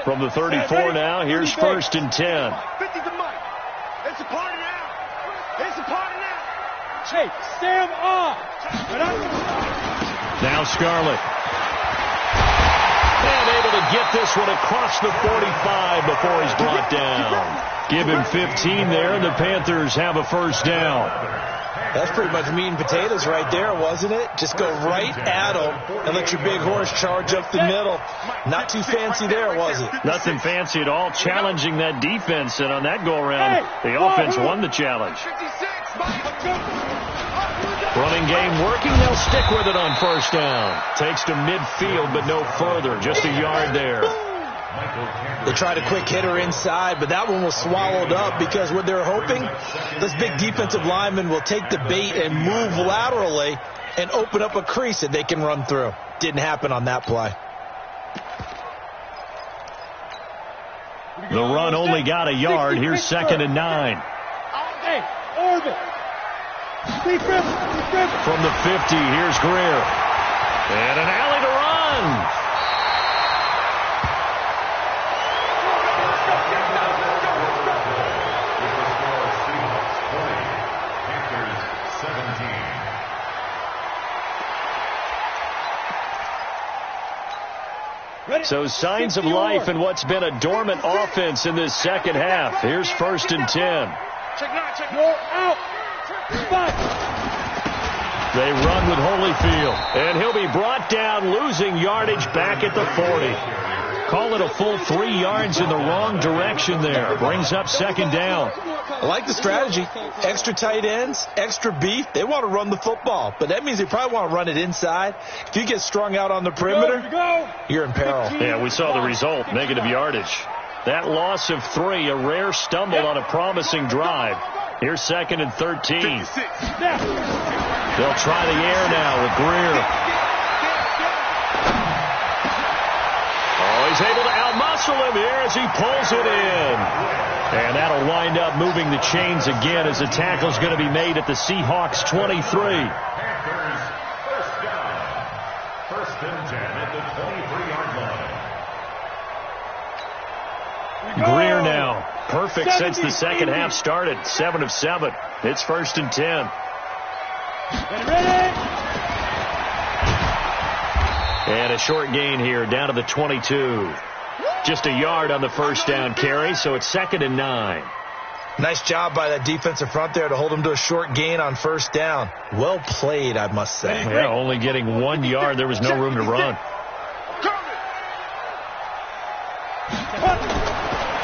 From the 34 now, here's 1st and 10. 50 to Mike. It's a party now. It's a party now. Chase, Sam on. Now Scarlett. And able to get this one across the 45 before he's brought down. Give him 15 there, and the Panthers have a first down. That's pretty much meat and potatoes right there, wasn't it? Just go right at him and let your big horse charge up the middle. Not too fancy there, was it? Nothing fancy at all, challenging that defense, and on that go-around, the offense won the challenge. Running game working. They'll stick with it on first down. Takes to midfield, but no further. Just a yard there. They tried a quick hitter inside, but that one was swallowed up because what they're hoping, this big defensive lineman will take the bait and move laterally and open up a crease that they can run through. Didn't happen on that play. The run only got a yard. Here's 2nd and 9. Hey, orbit. From the 50, here's Greer. And an alley to run. So signs of life in what's been a dormant offense in this second half. Here's 1st and 10. They run with Holyfield, and he'll be brought down, losing yardage back at the 40. Call it a full 3 yards in the wrong direction there. Brings up 2nd down. I like the strategy. Extra tight ends, extra beef. They want to run the football, but that means they probably want to run it inside. If you get strung out on the perimeter, you're in peril. Yeah, we saw the result, negative yardage. That loss of 3, a rare stumble on a promising drive. Here's 2nd and 13. They'll try the air now with Greer. Oh, he's able to outmuscle him here as he pulls it in. And that'll wind up moving the chains again as the tackle's going to be made at the Seahawks 23. Panthers first down. 1st and 10 at the 23-yard line. perfect since the second half started. 7 of 7. It's 1st and 10. Ready? And a short gain here down to the 22. Just a yard on the first down carry, so it's 2nd and 9. Nice job by that defensive front there to hold him to a short gain on first down. Well played, I must say. Yeah, only getting 1 yard. There was no room to run.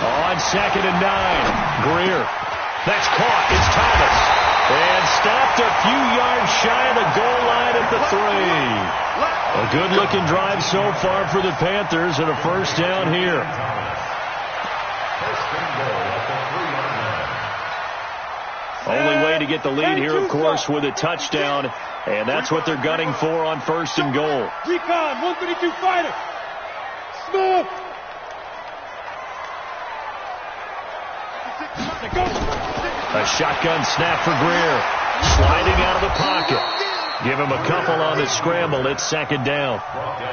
On 2nd and 9, Greer. That's caught. It's Thomas. And stopped a few yards shy of the goal line at the 3. A good-looking drive so far for the Panthers and a first down here. Only way to get the lead here, of course, with a touchdown. And that's what they're gunning for on 1st and goal. Recon, 132 fighter. Smooth. A shotgun snap for Greer. Sliding out of the pocket. Give him a couple on the scramble. It's 2nd down.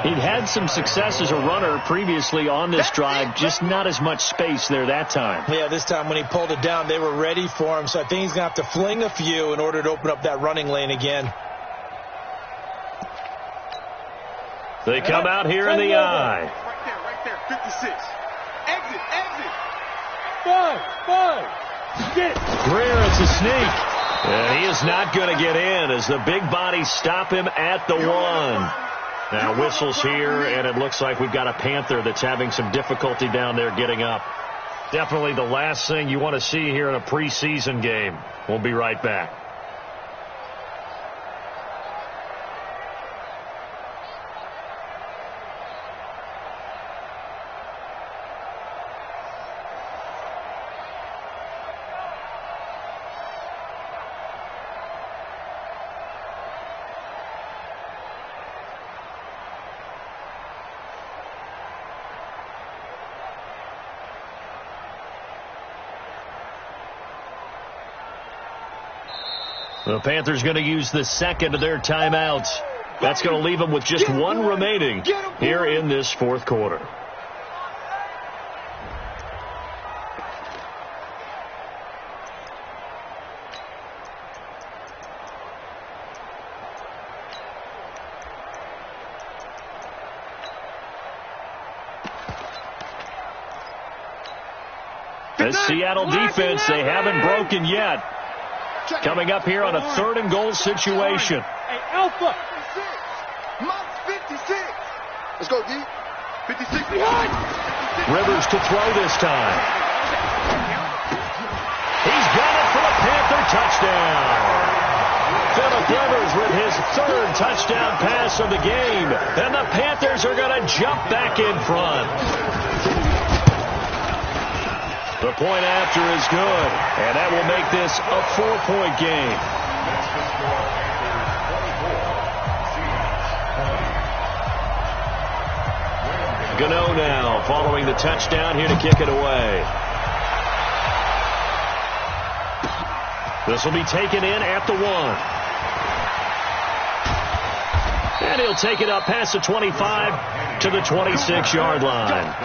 He'd had some success as a runner previously on this drive, just not as much space there that time. Yeah, this time when he pulled it down, they were ready for him, so I think he's going to have to fling a few in order to open up that running lane again. They come out here in the eye. Right there, 56. Exit. 5. Greer, it's a sneak. And he is not going to get in as the big bodies stop him at the 1. Now whistles here, and it looks like we've got a Panther that's having some difficulty down there getting up. Definitely the last thing you want to see here in a preseason game. We'll be right back. The Panthers going to use the second of their timeouts. That's going to leave them with just 1 remaining here in this 4th quarter. This Seattle defense, they haven't broken yet. Coming up here on a 3rd and goal situation. Hey, Alpha. 56. Let's go, D. 56 Behind. Rivers to throw this time. He's got it for a Panther touchdown. Phillip Rivers with his 3rd touchdown pass of the game. And the Panthers are going to jump back in front. The point after is good, and that will make this a 4-point game. Gano now following the touchdown here to kick it away. This will be taken in at the 1. And he'll take it up past the 25 to the 26-yard line.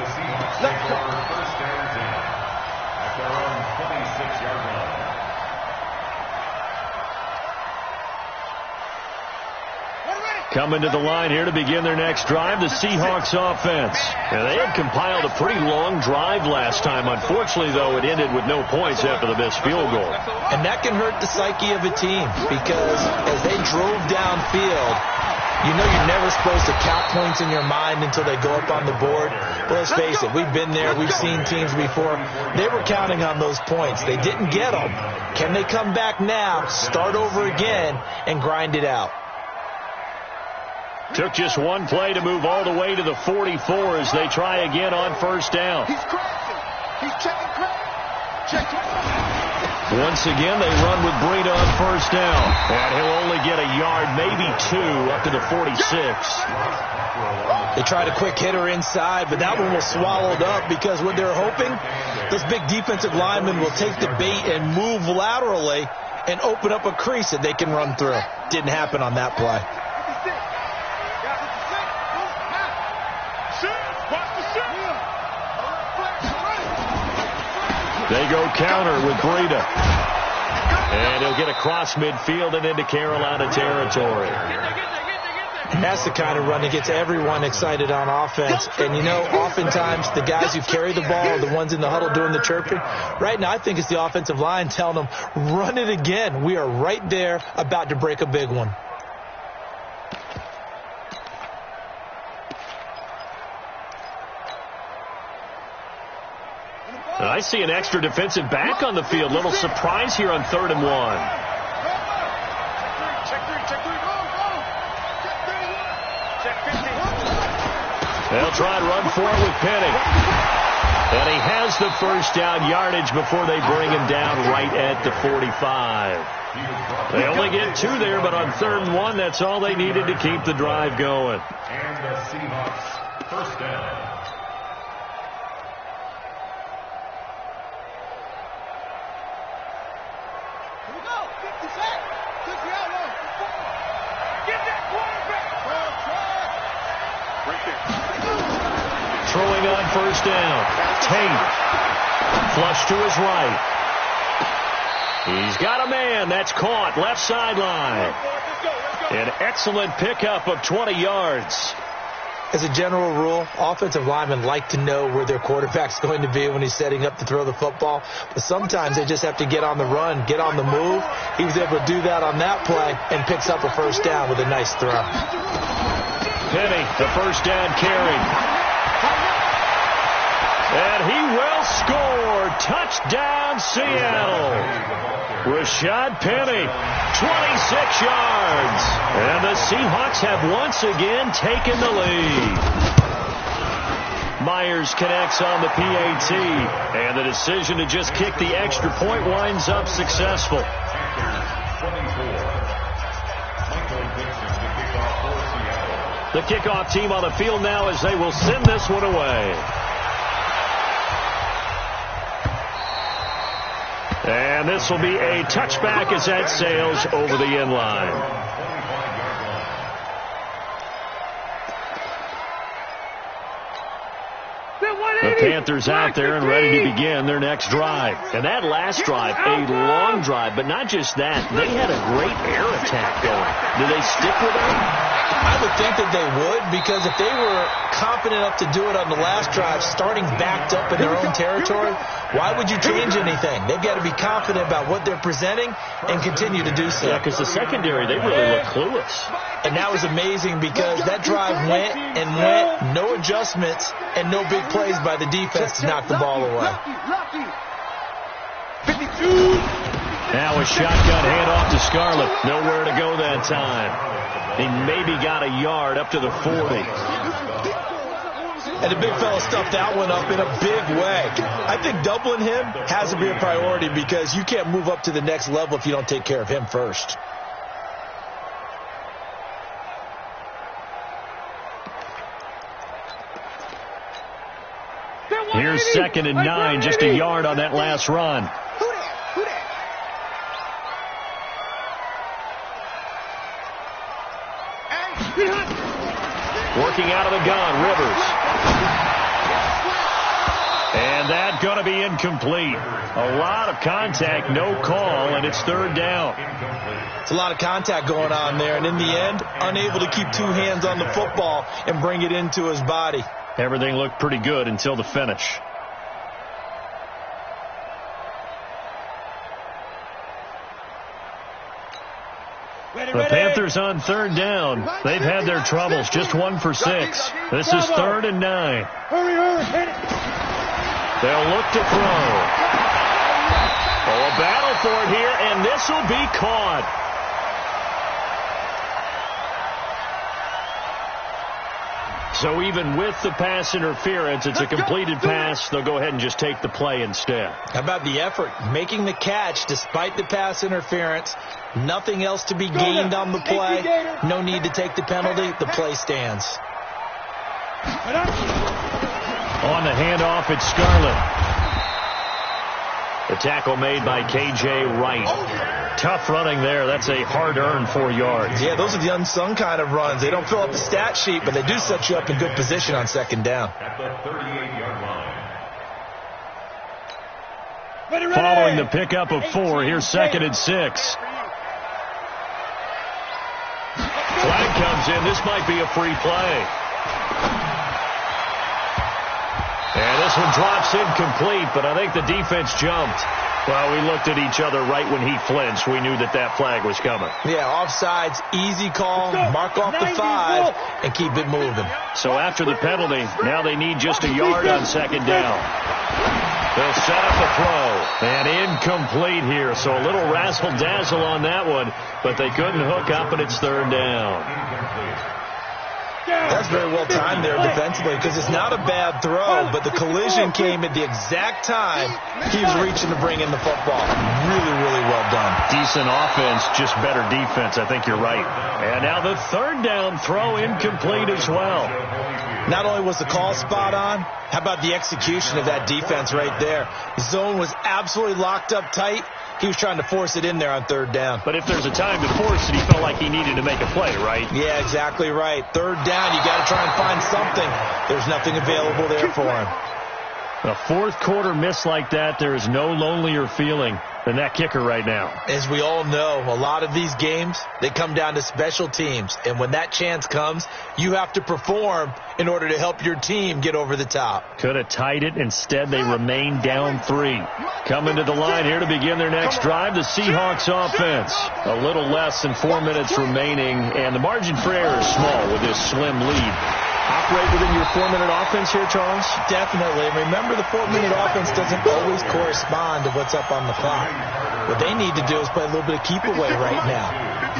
Coming to the line here to begin their next drive, the Seahawks offense. And they had compiled a pretty long drive last time. Unfortunately, though, it ended with no points after the missed field goal. And that can hurt the psyche of a team because as they drove downfield, you know you're never supposed to count points in your mind until they go up on the board. But let's face it, we've been there. We've seen teams before. They were counting on those points. They didn't get them. Can they come back now, start over again, and grind it out? Took just 1 play to move all the way to the 44 as they try again on 1st down. He's crashing. He's checking crash. Check. Once again, they run with Breida on 1st down. And he'll only get a yard, maybe 2, up to the 46. They tried a quick hitter inside, but that one was swallowed up because what they're hoping, those big defensive linemen will take the bait and move laterally and open up a crease that they can run through. Didn't happen on that play. They go counter with Breida. And he'll get across midfield and into Carolina territory. That's the kind of run that gets everyone excited on offense. And, you know, oftentimes the guys who carry the ball are the ones in the huddle doing the chirping. Right now, I think it's the offensive line telling them, run it again. We are right there about to break a big one. And I see an extra defensive back on the field. Little surprise here on 3rd and 1. They'll try and run for it with Penny. And he has the first down yardage before they bring him down right at the 45. They only get 2 there, but on 3rd and 1, that's all they needed to keep the drive going. And the Seahawks first down. Throwing on first down. Tate. Flush to his right. He's got a man. That's caught. Left sideline. An excellent pickup of 20 yards. As a general rule, offensive linemen like to know where their quarterback's going to be when he's setting up to throw the football. But sometimes they just have to get on the run, get on the move. He was able to do that on that play and picks up a first down with a nice throw. Penny, the first down carry. And he will score. Touchdown, Seattle. Rashad Penny, 26 yards. And the Seahawks have once again taken the lead. Myers connects on the PAT. And the decision to just kick the extra point winds up successful. The kickoff team on the field now as they will send this one away. And this will be a touchback as that sails over the end line. The Panthers out there and ready to begin their next drive. And that last drive, a long drive, but not just that. They had a great air attack going. Do they stick with it? I would think that they would, because if they were confident enough to do it on the last drive, starting backed up in their own territory, why would you change anything? They've got to be confident about what they're presenting and continue to do so. Yeah, because the secondary, they really look clueless. And that was amazing because that drive went and went, no adjustments and no big plays by the defense to knock the ball away. 52. Now a shotgun handoff to Scarlett. Nowhere to go that time. He maybe got a yard up to the 40. And the big fella stuffed that one up in a big way. I think doubling him has to be a priority because you can't move up to the next level if you don't take care of him first. Here's 2nd and 9, just a yard on that last run. Working out of the gun, Rivers. And that's going to be incomplete. A lot of contact, no call, and it's 3rd down. It's a lot of contact going on there, and in the end, unable to keep 2 hands on the football and bring it into his body. Everything looked pretty good until the finish. The Panthers on 3rd down. They've had their troubles. Just 1 for 6. This is 3rd and 9. They'll look to throw. Oh, a battle for it here, and this will be caught. So even with the pass interference, it's a completed pass. They'll go ahead and just take the play instead. How about the effort? Making the catch despite the pass interference. Nothing else to be gained on the play. No need to take the penalty. The play stands. On the handoff, it's Scarlett. The tackle made by K.J. Wright. Tough running there. That's a hard-earned 4 yards. Yeah, those are the unsung kind of runs. They don't fill up the stat sheet, but they do set you up in good position on 2nd down. At the 38-yard line. Following the pickup of 4, here's 2nd and 6. Flag comes in. This might be a free play. And this one drops incomplete, but I think the defense jumped. Well, we looked at each other right when he flinched. We knew that that flag was coming. Yeah, offsides, easy call, mark off the 5, and keep it moving. So after the penalty, now they need just a yard on 2nd down. They'll set up a throw, and incomplete here. So a little razzle-dazzle on that one, but they couldn't hook up, and it's 3rd down. That's very well timed there defensively because it's not a bad throw, but the collision came at the exact time he was reaching to bring in the football. Really, really well done. Decent offense, just better defense. I think you're right. And now the 3rd down throw incomplete as well. Not only was the call spot on, how about the execution of that defense right there? The zone was absolutely locked up tight. He was trying to force it in there on 3rd down. But if there's a time to force it, he felt like he needed to make a play, right? Yeah, exactly right. 3rd down, you got to try and find something. There's nothing available there for him. A 4th quarter miss like that, there is no lonelier feeling than that kicker right now. As we all know, a lot of these games, they come down to special teams. And when that chance comes, you have to perform in order to help your team get over the top. Could have tied it. Instead, they remain down 3. Coming to the line here to begin their next drive, the Seahawks offense. A little less than 4 minutes remaining, and the margin for error is small with this slim lead. Operate within your 4-minute offense here, Charles? Definitely. And remember, the 4-minute offense doesn't always correspond to what's up on the clock. What they need to do is play a little bit of keep away right now.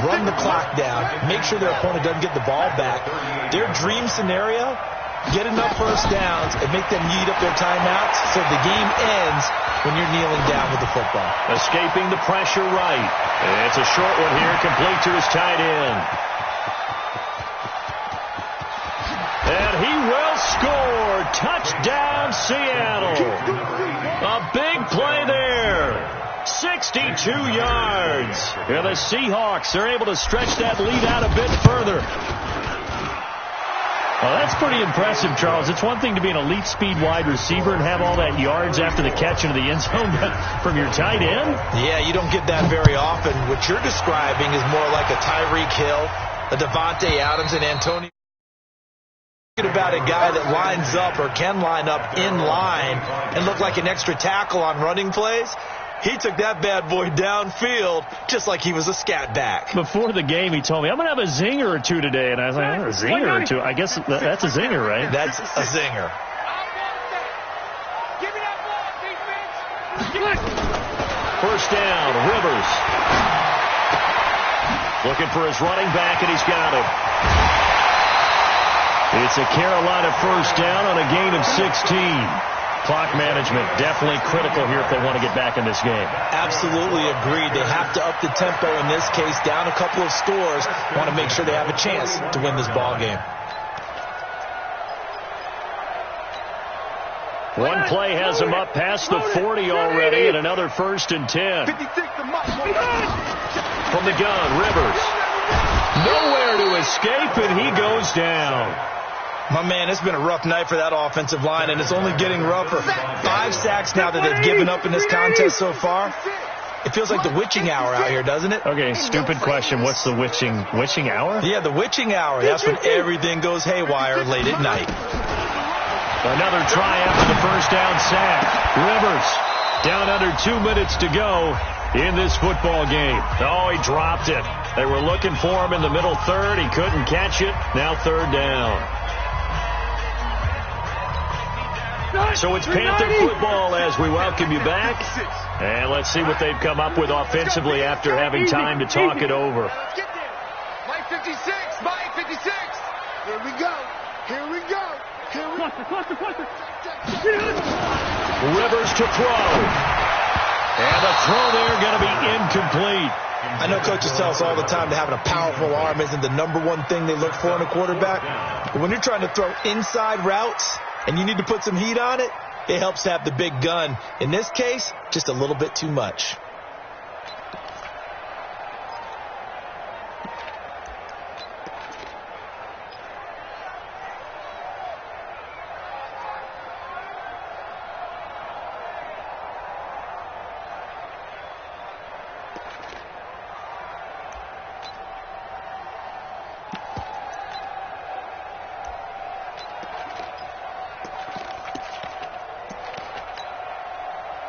Run the clock down. Make sure their opponent doesn't get the ball back. Their dream scenario, get enough first downs and make them eat up their timeouts so the game ends when you're kneeling down with the football. Escaping the pressure right. It's a short one here, complete to his tight end. And he will score. Touchdown, Seattle. A big play there. 62 yards. And the Seahawks are able to stretch that lead out a bit further. Well, that's pretty impressive, Charles. It's one thing to be an elite speed wide receiver and have all that yards after the catch into the end zone, but from your tight end? Yeah, you don't get that very often. What you're describing is more like a Tyreek Hill, a Devontae Adams, and Antonio. About a guy that lines up or can line up in line and look like an extra tackle on running plays. He took that bad boy downfield just like he was a scat back. Before the game, he told me, I'm going to have a zinger or two today. And I was like, oh, a zinger or two? I guess that's a zinger, right? That's a zinger. First down, Rivers. Looking for his running back, and he's got him. It's a Carolina first down on a gain of 16. Clock management definitely critical here if they want to get back in this game. Absolutely agreed. They have to up the tempo in this case, down a couple of scores. Want to make sure they have a chance to win this ball game. One play has him up past the 40 already, and another 1st and 10. From the gun, Rivers. Nowhere to escape, and he goes down. My man, it's been a rough night for that offensive line, and it's only getting rougher. 5 sacks now that they've given up in this contest so far. It feels like the witching hour out here, doesn't it? Okay, stupid question. What's the witching hour? Yeah, the witching hour. That's when everything goes haywire late at night. Another try after the first down sack. Rivers down under 2 minutes to go in this football game. Oh, he dropped it. They were looking for him in the middle third. He couldn't catch it. Now 3rd down. So it's Panther football as we welcome you back. And let's see what they've come up with offensively after having time to talk it over. Mike 56, Mike 56. Here we go. Here we go. Here we go. Rivers to throw. And the throw there going to be incomplete. I know coaches tell us all the time that having a powerful arm isn't the #1 thing they look for in a quarterback. But when you're trying to throw inside routes and you need to put some heat on it, it helps to have the big gun. In this case, just a little bit too much.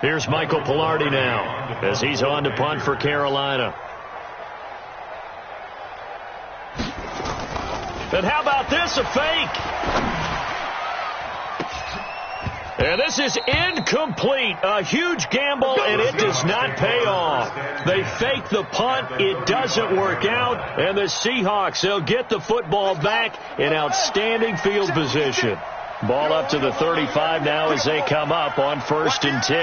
Here's Michael Pilardi now as he's on to punt for Carolina. And how about this, a fake? And this is incomplete. A huge gamble, and it does not pay off. They fake the punt. It doesn't work out. And the Seahawks, they'll get the football back in outstanding field position. Ball up to the 35 now as they come up on 1st and 10.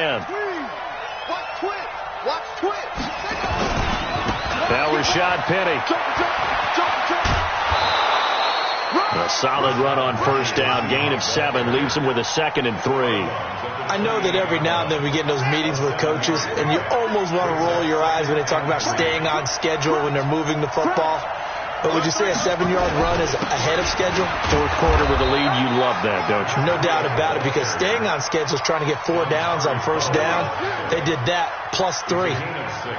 Now Rashad Penny. A solid run on 1st down. Gain of 7 leaves them with a 2nd and 3. I know that every now and then we get in those meetings with coaches, and you almost want to roll your eyes when they talk about staying on schedule when they're moving the football. But would you say a 7-yard run is ahead of schedule? 4th quarter with a lead, you love that, don't you? No doubt about it, because staying on schedule is trying to get 4 downs on 1st down. They did that plus 3.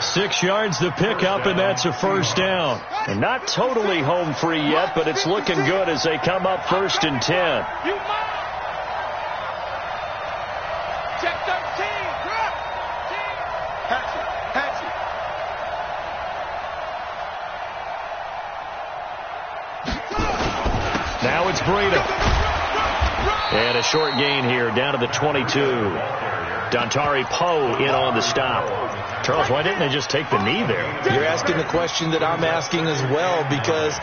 6 yards the pickup, and that's a 1st down. And not totally home free yet, but it's looking good as they come up 1st and 10. Check 13. Now it's Breida. And a short gain here down to the 22. Dontari Poe in on the stop. Charles, why didn't they just take the knee there? You're asking the question that I'm asking as well, because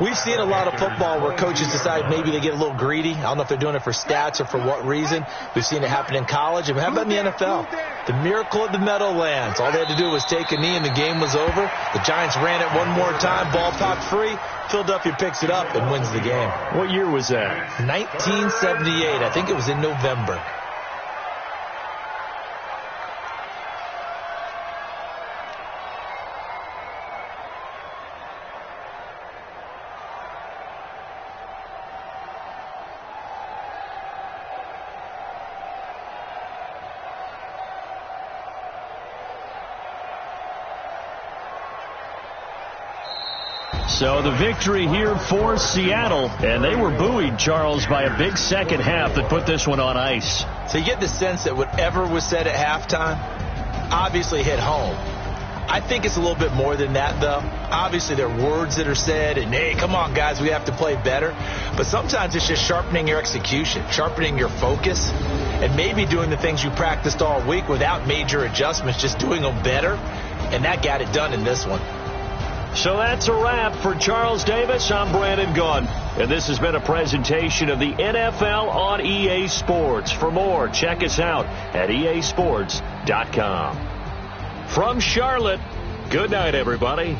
we've seen a lot of football where coaches decide maybe they get a little greedy. I don't know if they're doing it for stats or for what reason. We've seen it happen in college. And how about in the NFL? The miracle of the Meadowlands. All they had to do was take a knee and the game was over. The Giants ran it one more time. Ball popped free. Philadelphia picks it up and wins the game. What year was that? 1978. I think it was in November. So the victory here for Seattle, and they were buoyed, Charles, by a big second half that put this one on ice. So you get the sense that whatever was said at halftime obviously hit home. I think it's a little bit more than that, though. Obviously, there are words that are said, and, hey, come on, guys, we have to play better. But sometimes it's just sharpening your execution, sharpening your focus, and maybe doing the things you practiced all week without major adjustments, just doing them better. And that got it done in this one. So that's a wrap for Charles Davis. I'm Brandon Gunn, and this has been a presentation of the NFL on EA Sports. For more, check us out at easports.com. From Charlotte, good night, everybody.